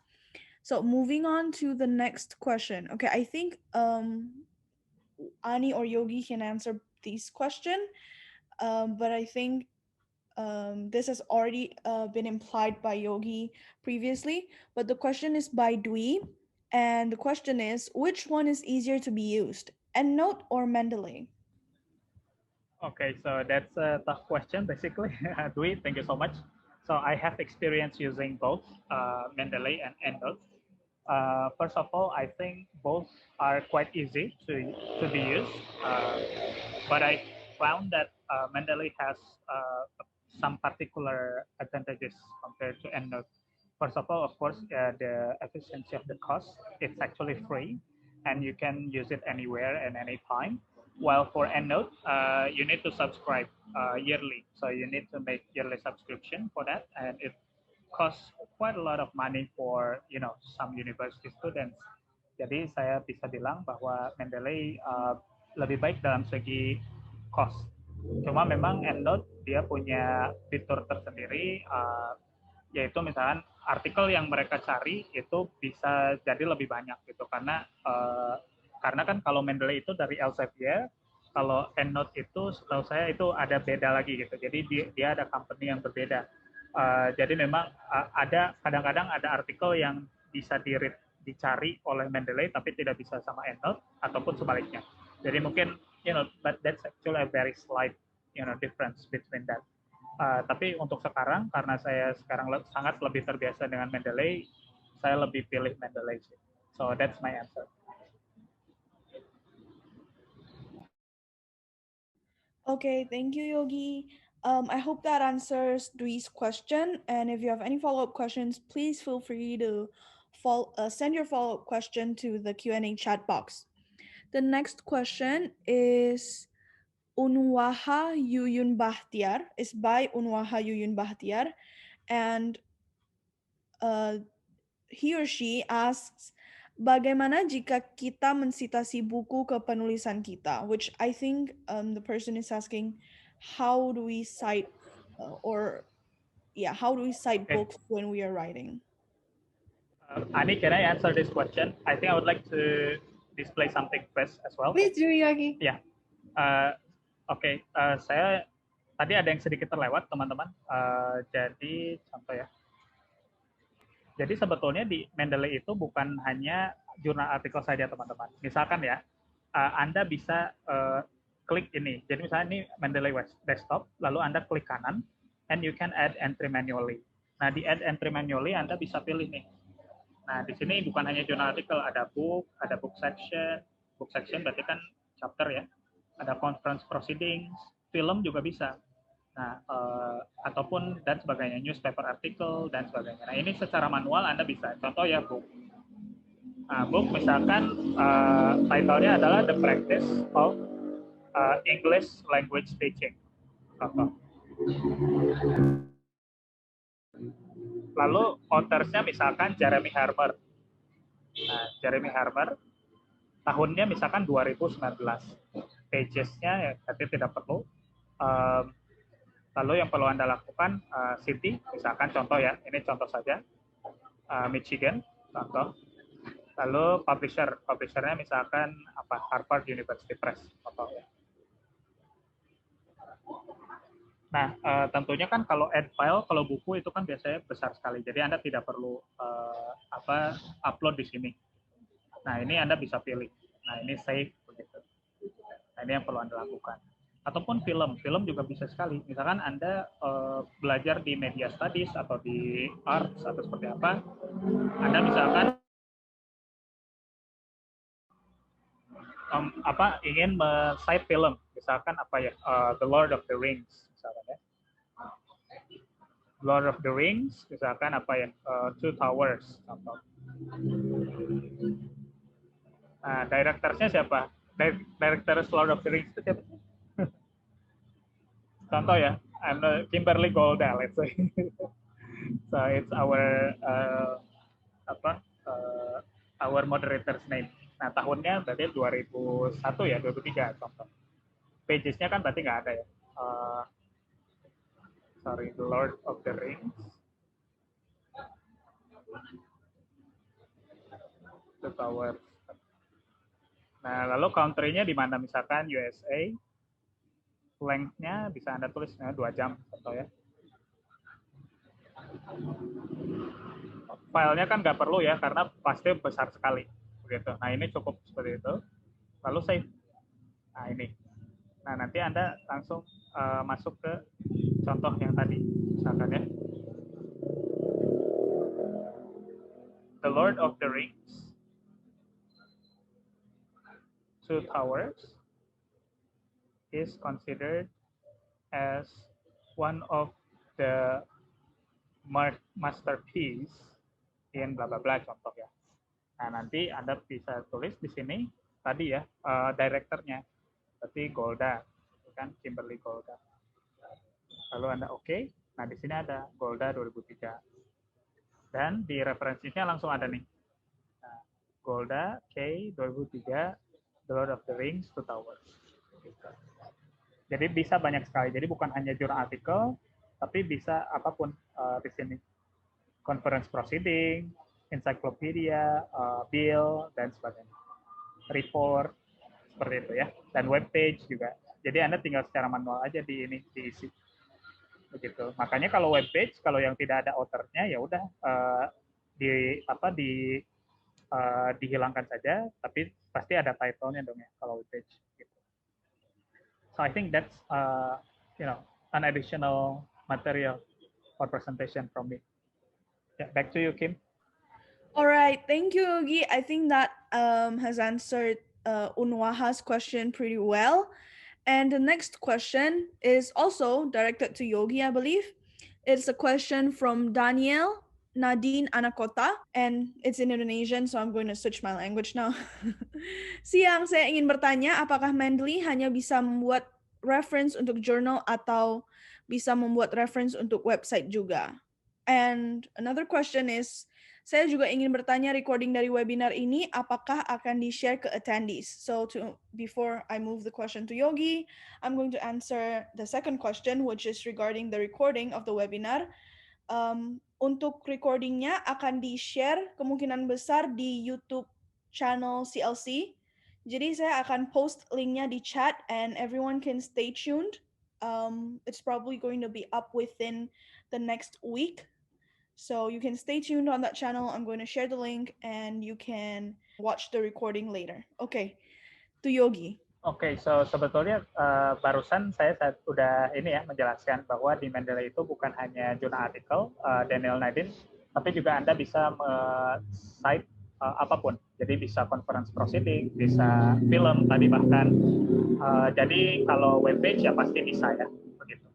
C: So moving on to the next question. Okay, I think Ani or Yogi can answer this question, but I think this has already been implied by Yogi previously, but the question is by Dwi, and the question is, which one is easier to be used, EndNote or Mendeley?
D: Okay, so that's a tough question, basically. Dwi, thank you so much. So I have experience using both Mendeley and EndNote. First of all, I think both are quite easy to be used, but I found that Mendeley has some particular advantages compared to EndNote. First of all, of course, the efficiency of the cost, it's actually free, and you can use it anywhere and anytime. While for EndNote, you need to subscribe yearly. So you need to make yearly subscription for that, and it costs quite a lot of money for some university students. Jadi saya bisa bilang bahwa Mendeley lebih baik dalam segi cost. Cuma memang EndNote dia punya fitur tersendiri, yaitu misalkan artikel yang mereka cari itu bisa jadi lebih banyak gitu, karena kan kalau Mendeley itu dari Elsevier, kalau EndNote itu setahu saya itu ada beda lagi gitu. Jadi dia ada company yang berbeda. Jadi memang ada kadang-kadang ada artikel yang bisa dicari oleh Mendeley tapi tidak bisa sama EndNote, ataupun sebaliknya. Jadi mungkin but that's actually a very slight difference between that. Tapi untuk sekarang, karena saya sekarang sangat lebih terbiasa dengan Mendeley, saya lebih pilih Mendeley. So that's my answer.
C: Okay, thank you, Yogi. I hope that answers Dwi's question. And if you have any follow-up questions, please feel free to send your follow-up question to the Q&A chat box. The next question is Unwaha Yuyun Bahtiar. It's by Unwaha Yuyun Bahtiar. And he or she asks, bagaimana jika kita mensitasi buku ke penulisan kita? Which I think the person is asking, how do we cite how do we cite books when we are writing?
D: Ani, can I answer this question? I think I would like to display something first as well.
B: Please do, Yogi.
D: Ya, Oke. Saya tadi ada yang sedikit terlewat, teman-teman. Jadi contoh ya. Jadi sebetulnya di Mendeley itu bukan hanya jurnal artikel saja, teman-teman. Misalkan ya, Anda bisa klik ini. Jadi misalnya ini Mendeley desktop, lalu Anda klik kanan, and you can add entry manually. Nah, di add entry manually Anda bisa pilih nih. Nah, di sini bukan hanya jurnal artikel, ada book section. Book section berarti kan chapter ya. Ada conference proceedings, film juga bisa. Nah, ataupun dan sebagainya, newspaper article dan sebagainya. Nah, ini secara manual Anda bisa. Contoh ya, book. Nah, book misalkan title-nya adalah The Practice of English Language Teaching. Contoh. Lalu authors-nya misalkan Jeremy Harmer. Nah, Jeremy Harmer tahunnya misalkan 2019. Pages-nya ya, tapi tidak perlu. Lalu yang perlu Anda lakukan, city, misalkan contoh ya, ini contoh saja, Michigan, contoh. Lalu publisher-nya misalkan apa, Harvard University Press, contoh ya. Nah, tentunya kan kalau add file, kalau buku itu kan biasanya besar sekali, jadi Anda tidak perlu upload di sini. Nah, ini Anda bisa pilih. Nah, ini save begitu. Nah, ini yang perlu Anda lakukan. Ataupun film juga bisa sekali. Misalkan Anda belajar di media studies atau di arts atau seperti apa, Anda misalkan ingin men-cite film, misalkan apa ya, The Lord of the Rings, misalkan ya. Lord of the Rings, misalkan apa ya, Two Towers, contoh. Nah, director-nya siapa? Director Lord of the Rings itu siapa? Contoh ya, Kimberly Golda, let's say. So it's our our moderator's name. Nah, tahunnya berarti 2001 ya, 2003 contoh. Pages-nya kan berarti nggak ada ya. Sorry, The Lord of the Rings. The Tower. Nah, lalu country-nya di mana? Misalkan USA. Length-nya bisa Anda tulis 2 jam contoh ya. Filenya kan nggak perlu ya, karena pasti besar sekali. Begitu. Nah, ini cukup seperti itu. Lalu save. Nah, ini. Nah, nanti Anda langsung masuk ke contoh yang tadi. Misalkan ya. The Lord of the Rings. Two Towers is considered as one of the masterpiece in bla bla bla contoh ya. Nah, nanti Anda bisa tulis di sini tadi ya, direkturnya. Berarti Golda, kan Kimberly Golda. Lalu Anda oke. Nah, di sini ada Golda 2003. Dan di referensinya langsung ada nih. Nah, Golda K 2003, The Lord of the Rings, Two Towers. Jadi bisa banyak sekali. Jadi bukan hanya jurnal artikel, tapi bisa apapun di sini. Conference proceeding, encyclopedia, bill, dan sebagainya. Report, seperti itu ya. Dan web page juga. Jadi Anda tinggal secara manual aja diisi. Begitu. Makanya kalau web page, kalau yang tidak ada author-nya, ya udah dihilangkan saja, tapi pasti ada title-nya dong ya kalau web page. Gitu. So I think that's an additional material for presentation from me. Yeah, back to you, Kim.
C: All right, thank you, Yogi. I think that has answered Unwaha's question pretty well. And the next question is also directed to Yogi, I believe. It's a question from Daniel Nadine Anakota, and it's in Indonesian, so I'm going to switch my language now. Siang, saya ingin bertanya, apakah Mendeley hanya bisa membuat reference untuk journal atau bisa membuat reference untuk website juga? And another question is, saya juga ingin bertanya recording dari webinar ini apakah akan di-share ke attendees. So before I move the question to Yogi, I'm going to answer the second question, which is regarding the recording of the webinar. Untuk recordingnya akan di-share kemungkinan besar di YouTube channel CLC. Jadi saya akan post linknya di chat and everyone can stay tuned. It's probably going to be up within the next week. So you can stay tuned on that channel. I'm going to share the link and you can watch the recording later. Okay, to Yogi.
D: Oke, so sebetulnya barusan saya sudah menjelaskan bahwa di Mendeley itu bukan hanya jurnal artikel Daniel Nadine, tapi juga Anda bisa cite apapun. Jadi bisa conference proceeding, bisa film tadi bahkan. Jadi kalau web page ya pasti bisa ya, begitu.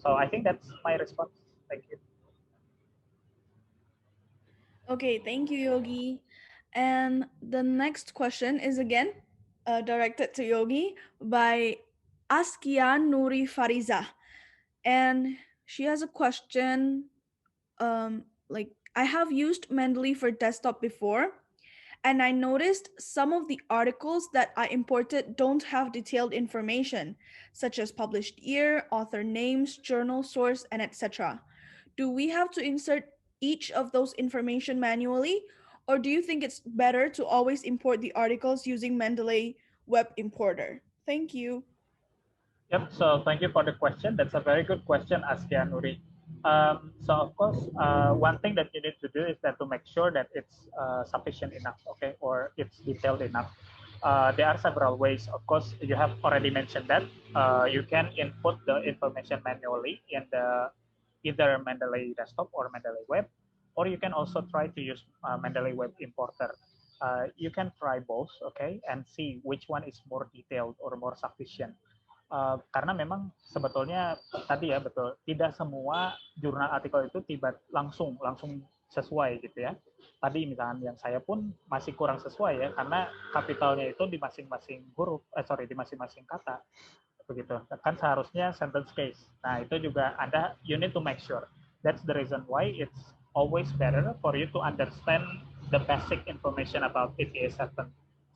D: So I think that's my response. Thank you.
C: Okay, thank you, Yogi. And the next question is again directed to Yogi by Askia Nuri Fariza. And she has a question like, I have used Mendeley for desktop before, and I noticed some of the articles that I imported don't have detailed information, such as published year, author names, journal source, and etc. Do we have to insert each of those information manually, or do you think it's better to always import the articles using Mendeley Web Importer? Thank you.
D: Yep, so thank you for the question. That's a very good question, Askia Nuri. So of course, one thing that you need to do is that to make sure that it's sufficient enough, okay, or it's detailed enough. There are several ways. Of course, you have already mentioned that you can input the information manually in the either Mendeley desktop or Mendeley web, or you can also try to use Mendeley Web Importer. You can try both, okay, and see which one is more detailed or more sufficient. Karena memang sebetulnya tadi ya betul, tidak semua jurnal artikel itu langsung sesuai gitu ya. Tadi misalnya yang saya pun masih kurang sesuai ya, karena kapitalnya itu di masing-masing huruf, di masing-masing kata, begitu. Kan seharusnya sentence case. Nah itu juga Anda, you need to make sure. That's the reason why it's always better for you to understand the basic information about PTA7,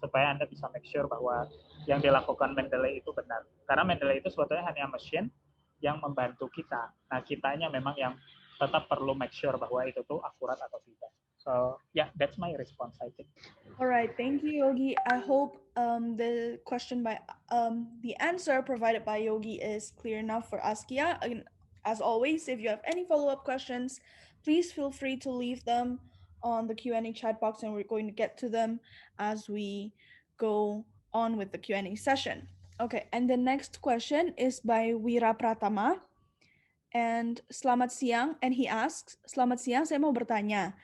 D: supaya Anda bisa make sure bahwa yang dilakukan Mendeley itu benar. Karena Mendeley itu sebetulnya hanya mesin yang membantu kita. Nah, kitanya memang yang tetap perlu make sure bahwa itu tuh akurat atau tidak. So, yeah, that's my response, I think.
C: All right, thank you, Yogi. I hope the question by the answer provided by Yogi is clear enough for Askia. As always, if you have any follow-up questions, please feel free to leave them on the Q&A chat box, and we're going to get to them as we go on with the Q&A session. Okay, and the next question is by Wira Pratama. And selamat siang, and he asks, selamat siang, saya mau bertanya.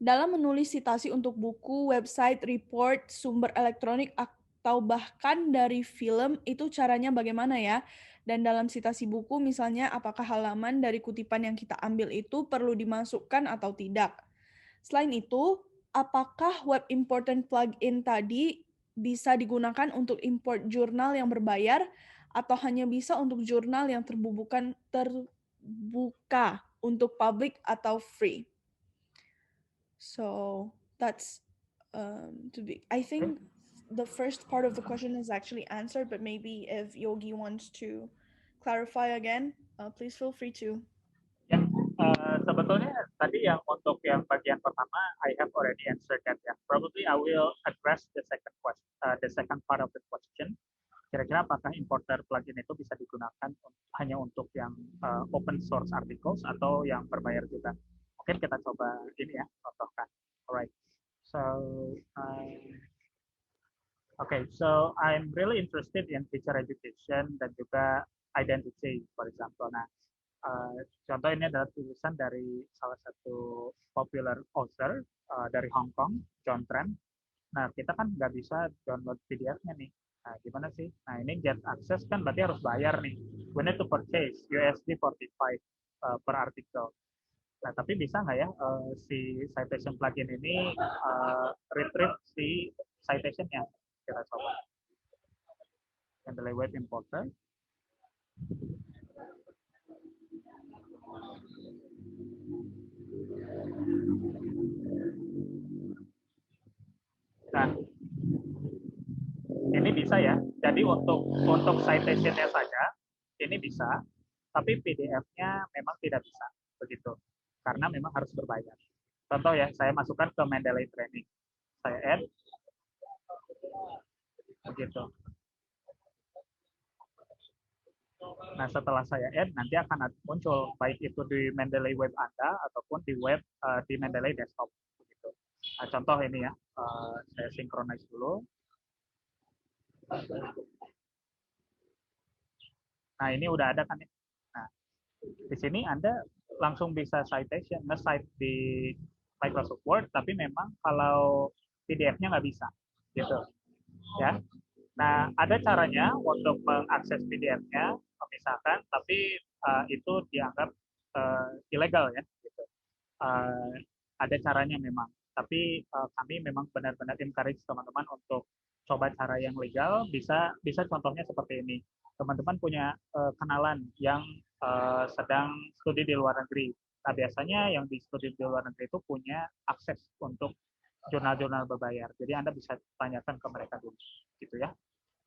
C: Dalam menulis citasi untuk buku, website, report, sumber elektronik, atau bahkan dari film, itu caranya bagaimana ya? Dan dalam citasi buku, misalnya apakah halaman dari kutipan yang kita ambil itu perlu dimasukkan atau tidak? Selain itu, apakah web important plugin tadi bisa digunakan untuk import jurnal yang berbayar atau hanya bisa untuk jurnal yang terbuka untuk public atau free? So that's I think the first part of the question is actually answered, but maybe if Yogi wants to clarify again, please feel free to.
D: Ya, sebetulnya tadi yang untuk yang bagian pertama, I have already answered that ya. Probably I will address the second question, the second part of the question. Kira-kira apakah importer plugin itu bisa digunakan hanya untuk yang open source articles atau yang berbayar juga? Mungkin kita coba ini ya, contohkan. Alright, so okay, so I'm really interested in teacher education dan juga identity, for example. Nah, contoh ini adalah tulisan dari salah satu popular author dari Hong Kong, John Tran. Nah, kita kan nggak bisa download PDF-nya nih. Nah, gimana sih? Nah, ini get access kan berarti harus bayar nih. We need to purchase USD 45 per artikel. Nah, tapi bisa nggak ya si citation plugin ini retrieve si citation-nya? Kita coba. Mendeley Web Importer. Nah, ini bisa ya. Jadi untuk citation-nya saja ini bisa, tapi PDF-nya memang tidak bisa begitu. Karena memang harus berbayar. Contoh ya, saya masukkan ke Mendeley Training. Saya add begitu. Nah, setelah saya add, nanti akan muncul baik itu di Mendeley web Anda ataupun di web di Mendeley desktop. Begitu. Nah, contoh ini ya, saya synchronize dulu. Nah, ini udah ada kan ya. Nah, di sini Anda langsung bisa citation, nge-cite di Microsoft Word, tapi memang kalau PDF-nya nggak bisa, gitu. Ya. Nah, ada caranya untuk mengakses PDF-nya, misalkan, tapi itu dianggap ilegal ya. Gitu. Ada caranya memang, tapi kami memang benar-benar encourage teman-teman untuk coba cara yang legal. Bisa contohnya seperti ini. Teman-teman punya kenalan yang sedang studi di luar negeri. Nah, biasanya yang di studi di luar negeri itu punya akses untuk jurnal-jurnal berbayar. Jadi Anda bisa tanyakan ke mereka dulu, gitu ya.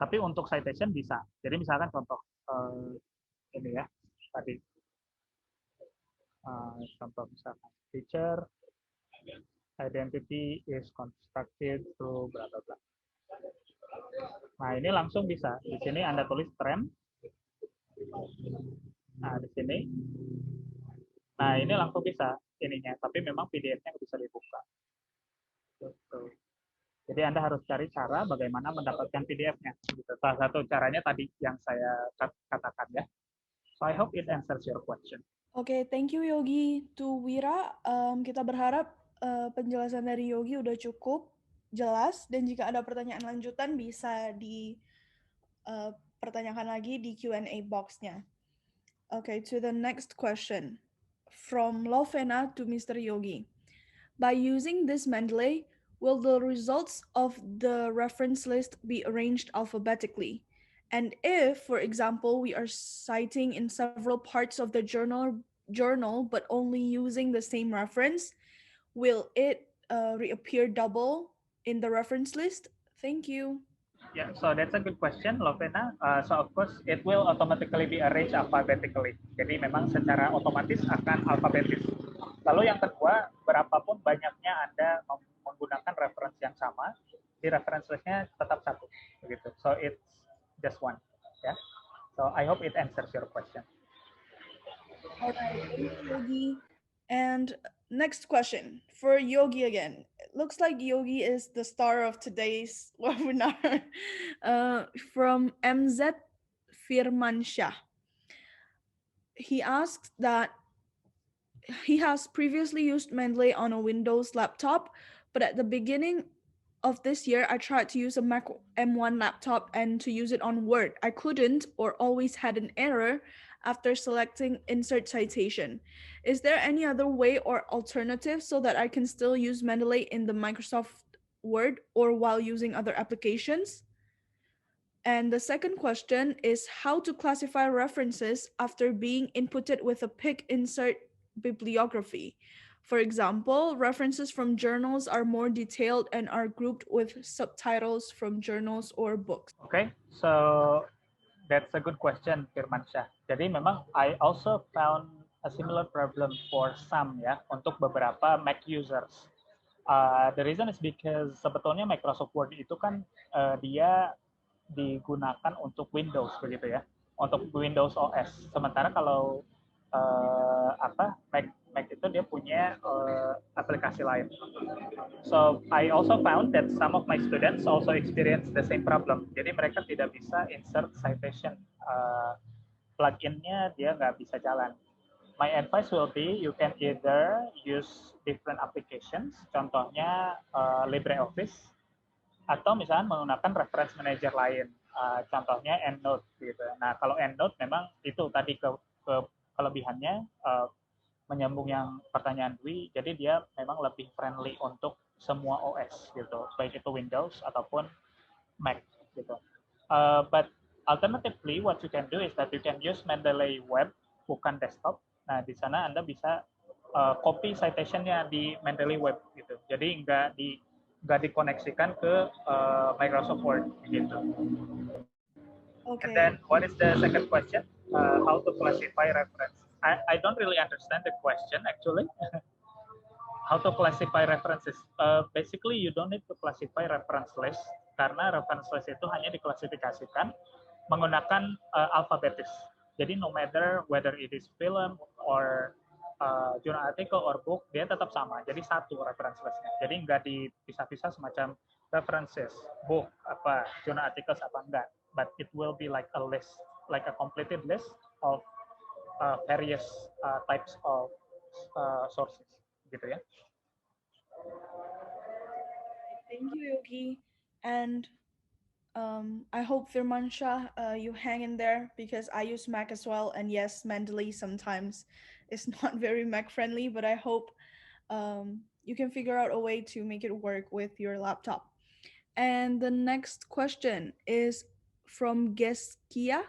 D: Tapi untuk citation bisa. Jadi misalkan contoh ini ya, tadi contoh misalkan teacher identity is constructed through bla bla bla. Nah, ini langsung bisa. Di sini Anda tulis trend. Nah, di sini. Nah, ini langsung bisa ininya, tapi memang PDF-nya bisa dibuka. Jadi Anda harus cari cara bagaimana mendapatkan PDF-nya. Gitu. Salah satu caranya tadi yang saya katakan ya. So I hope it answers your question.
C: Oke, thank you Yogi. To Wira, kita berharap penjelasan dari Yogi udah cukup jelas, dan jika ada pertanyaan lanjutan bisa dipertanyakan lagi di Q&A box-nya. Okay, to the next question. From Lovena to Mr. Yogi. By using this Mendeley, will the results of the reference list be arranged alphabetically? And if, for example, we are citing in several parts of the journal but only using the same reference, will it reappear double in the reference list? Thank you.
D: Yeah, so that's a good question, Lovena. So of course, it will automatically be arranged alphabetically. Jadi memang secara otomatis akan alfabetis. Lalu yang kedua, berapapun banyaknya Anda menggunakan reference yang sama, di reference list-nya tetap satu, begitu. So it's just one, ya. Yeah? So I hope it answers your question.
C: Alright, thank you, Yogi. And next question for Yogi again. It looks like Yogi is the star of today's webinar. From MZ Firmansyah. He asks that he has previously used Mendeley on a Windows laptop, but at the beginning of this year, I tried to use a Mac M1 laptop and to use it on Word. I couldn't, or always had an error after selecting Insert Citation. Is there any other way or alternative so that I can still use Mendeley in the Microsoft Word or while using other applications? And the second question is how to classify references after being inputted with a pick insert bibliography. For example, references from journals are more detailed and are grouped with subtitles from journals or books.
D: Okay, so that's a good question, Firmansyah. Jadi memang I also found a similar problem for some ya, untuk beberapa Mac users. The reason is because sebetulnya Microsoft Word itu kan dia digunakan untuk Windows begitu ya, untuk Windows OS. Sementara kalau Mac itu dia punya aplikasi lain. So I also found that some of my students also experience the same problem. Jadi mereka tidak bisa insert citation, plugin-nya dia nggak bisa jalan. My advice will be you can either use different applications, contohnya LibreOffice, atau misalnya menggunakan reference manager lain, contohnya EndNote gitu. Nah, kalau EndNote memang itu tadi kelebihannya menyambung yang pertanyaan Dwi, jadi dia memang lebih friendly untuk semua OS gitu, baik itu Windows ataupun Mac gitu. But alternatively, what you can do is that you can use Mendeley Web, bukan desktop. Nah, di sana Anda bisa copy citation-nya di Mendeley Web gitu. Jadi nggak dikoneksikan ke Microsoft Word gitu.
C: Okay.
D: And then what is the second question? How to classify reference? I don't really understand the question actually. How to classify references? Basically, you don't need to classify reference list karena reference list itu hanya diklasifikasikan menggunakan alfabetis. Jadi no matter whether it is film or journal article or book, dia tetap sama. Jadi satu reference listnya. Jadi nggak dipisah-pisah semacam references, book, journal articles enggak. But it will be like a list, like a completed list of various types of sources, gitu ya.
C: Thank you, Yogi. And I hope Firmansha, you hang in there because I use Mac as well. And yes, Mendeley sometimes is not very Mac friendly, but I hope you can figure out a way to make it work with your laptop. And the next question is from Geskia.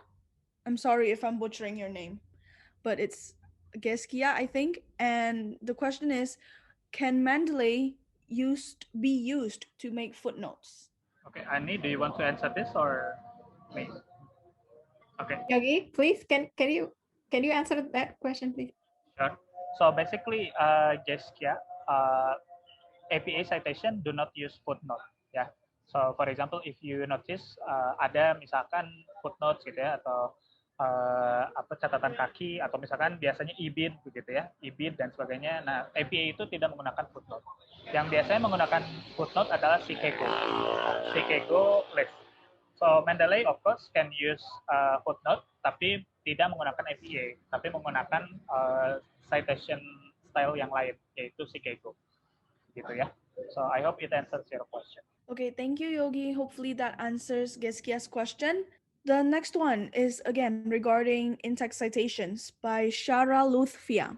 C: I'm sorry if I'm butchering your name, but it's Geskia, I think. And the question is, can Mendeley be used to make footnotes?
D: Okay, Ani, do you want to answer this or me? Okay.
B: Yogi, please, can you answer that question, please?
D: Sure. So basically, Jeskia, APA citation do not use footnote. Ya. So for example, if you notice ada misalkan footnotes gitu ya atau apa catatan kaki atau misalkan biasanya ibid begitu ya, ibid dan sebagainya. Nah, APA itu tidak menggunakan footnote. Yang biasanya menggunakan footnote adalah Sikego list. So Mendeley of course can use footnote, tapi tidak menggunakan APA, tapi menggunakan citation style yang lain, yaitu Sikego, gitu ya. So I hope it answers your question.
C: Okay, thank you, Yogi. Hopefully that answers Geskia's question. The next one is again regarding in-text citations by Shara Luthfia.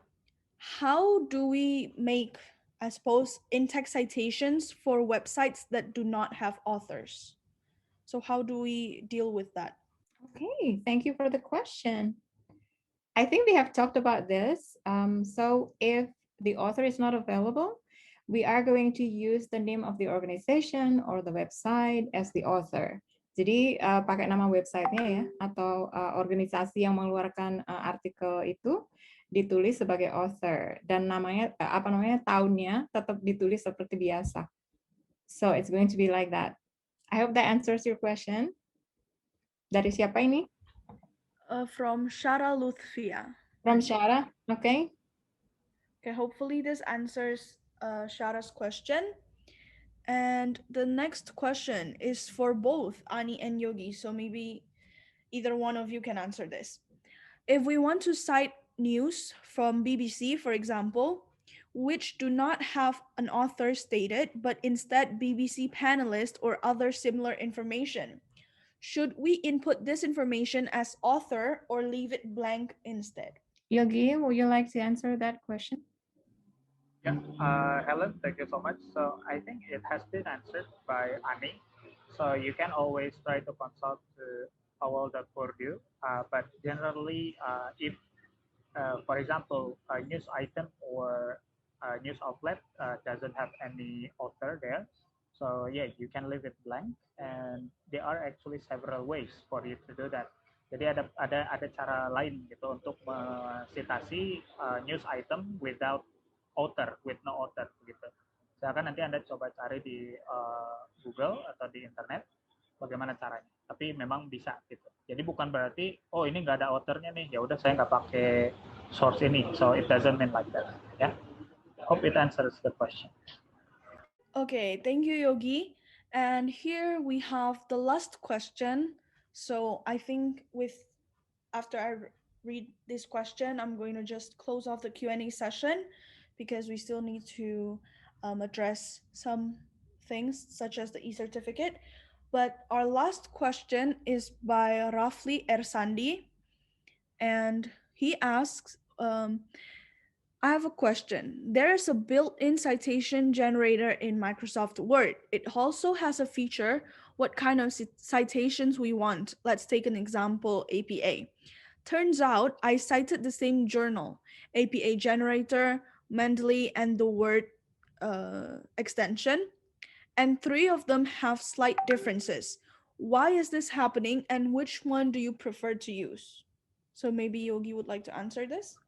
C: How do we make, I suppose, in-text citations for websites that do not have authors? So how do we deal with that?
B: Okay, thank you for the question. I think we have talked about this. So if the author is not available, we are going to use the name of the organization or the website as the author. Jadi pakai nama websitenya ya, atau organisasi yang mengeluarkan artikel itu ditulis sebagai author dan namanya tahunnya tetap ditulis seperti biasa. So it's going to be like that. I hope that answers your question. Dari siapa ini?
C: From Shara Luthfia.
B: From Shara, okay.
C: Okay, hopefully this answers Shara's question. And the next question is for both Ani and Yogi, so maybe either one of you can answer this. If we want to cite news from BBC, for example, which do not have an author stated, but instead BBC panelist or other similar information, should we input this information as author or leave it blank instead?
B: Yogi, would you like to answer that question?
D: Yeah, Helen, thank you so much. So I think it has been answered by Ani. So you can always try to consult owl.purdue, but generally, if, for example, a news item or a news outlet doesn't have any author there, so yeah, you can leave it blank. And there are actually several ways for you to do that. Jadi ada cara lain gitu untuk mensitasi news item without author, with no author gitu. Silakan nanti Anda coba cari di Google atau di internet bagaimana caranya. Tapi memang bisa gitu. Jadi bukan berarti oh ini nggak ada authornya nih, ya udah saya nggak pakai source ini. So it doesn't mean like that. Ya. Hope it answers the question.
C: Okay, thank you, Yogi. And here we have the last question. So I think after I read this question, I'm going to just close off the Q&A session because we still need to address some things such as the e-certificate. But our last question is by Rafli Ersandi, and he asks, I have a question. There is a built-in citation generator in Microsoft Word. It also has a feature what kind of citations we want. Let's take an example, APA. Turns out I cited the same journal, APA generator, Mendeley, and the Word extension, and 3 of them have slight differences. Why is this happening, and which one do you prefer to use? So maybe Yogi would like to answer this.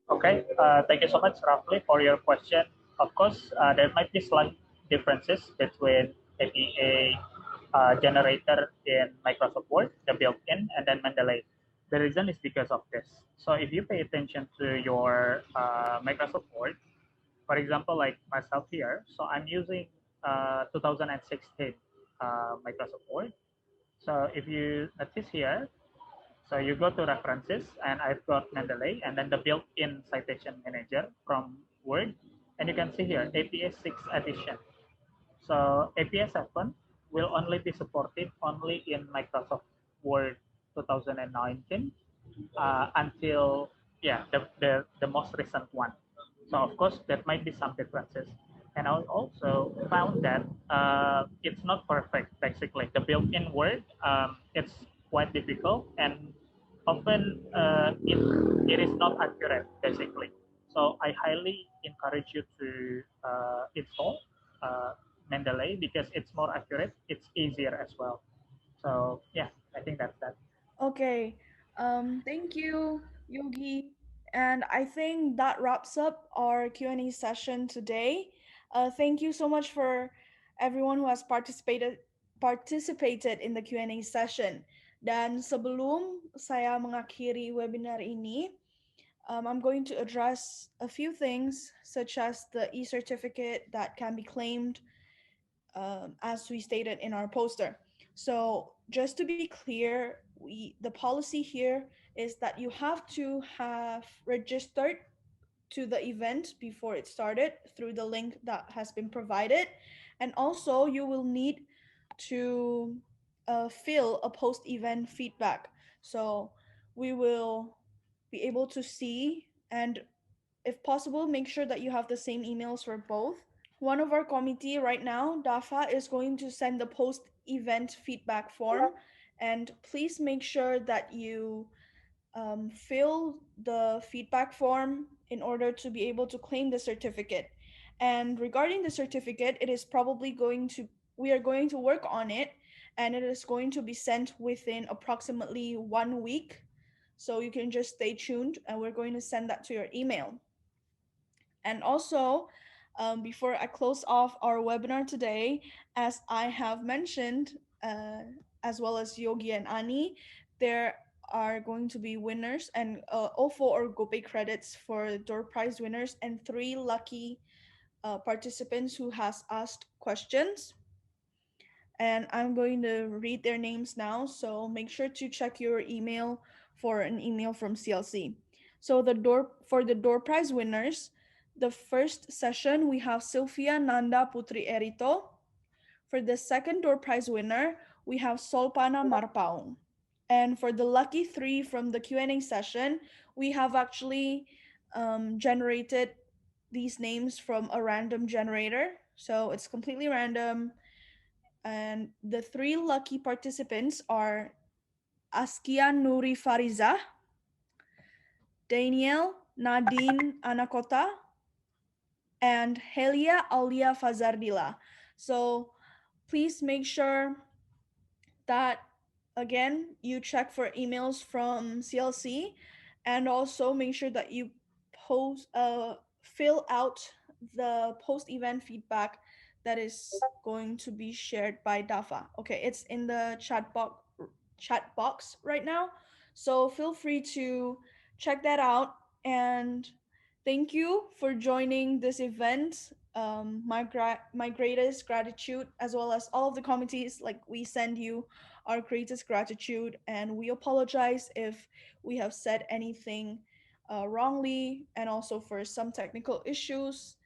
D: Okay, thank you so much, Rafli, for your question. Of course, there might be slight differences between APA generator in Microsoft Word, the built-in, and then Mendeley. The reason is because of this. So if you pay attention to your Microsoft Word, for example, like myself here, so I'm using 2016 Microsoft Word. So if you notice here, so you go to references and I've got Mendeley and then the built-in citation manager from Word. And you can see here, APA 6th edition. So API 7 will only be supported only in Microsoft Word 2019 until the most recent one. So of course there might be some differences. And I also found that it's not perfect. Basically, the built-in Word it's quite difficult and often it is not accurate. Basically, so I highly encourage you to install Mendeley because it's more accurate. It's easier as well. So yeah, I think that's that.
C: Okay, thank you, Yogi. And I think that wraps up our Q&A session today. Thank you so much for everyone who has participated in the Q&A session. Dan sebelum saya mengakhiri webinar ini, I'm going to address a few things such as the e-certificate that can be claimed as we stated in our poster. So just to be clear, the policy here is that you have to have registered to the event before it started through the link that has been provided. And also you will need to fill a post-event feedback. So we will be able to see, and if possible, make sure that you have the same emails for both. One of our committee right now, DAFA, is going to send the post-event feedback form, and please make sure that you fill the feedback form in order to be able to claim the certificate. And regarding the certificate, it is probably we are going to work on it, and it is going to be sent within approximately 1 week. So you can just stay tuned, and we're going to send that to your email. And also, before I close off our webinar today, as I have mentioned, as well as Yogi and Ani, there are going to be winners and OFO or GoPay credits for door prize winners and 3 lucky participants who has asked questions. And I'm going to read their names now, so make sure to check your email for an email from CLC. So for the door prize winners, the first session we have Sylvia Nanda Putri Erito. For the second door prize winner, we have Solpana Marpaung. And for the lucky 3 from the Q&A session, we have actually generated these names from a random generator. So it's completely random. And the 3 lucky participants are Askia Nuri Fariza, Daniel Nadine Anakota, and Helia Aulia Fazardila. So please make sure that, again, you check for emails from CLC, and also make sure that you fill out the post-event feedback that is going to be shared by DAFA. Okay, it's in the chat box right now. So feel free to check that out. And thank you for joining this event. My greatest gratitude, as well as all of the committees, like we send you our greatest gratitude, and we apologize if we have said anything wrongly, and also for some technical issues.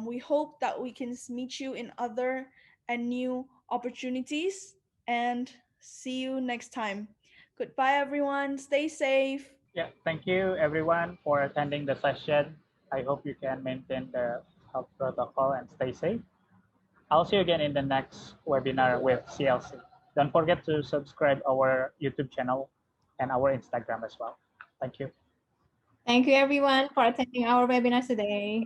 C: We hope that we can meet you in other and new opportunities, and see you next time. Goodbye, everyone. Stay safe.
D: Yeah, thank you everyone for attending the session. I hope you can maintain the health protocol and stay safe. I'll see you again in the next webinar with CLC. Don't forget to subscribe our YouTube channel and our Instagram as well. Thank you.
B: Thank you everyone for attending our webinar today.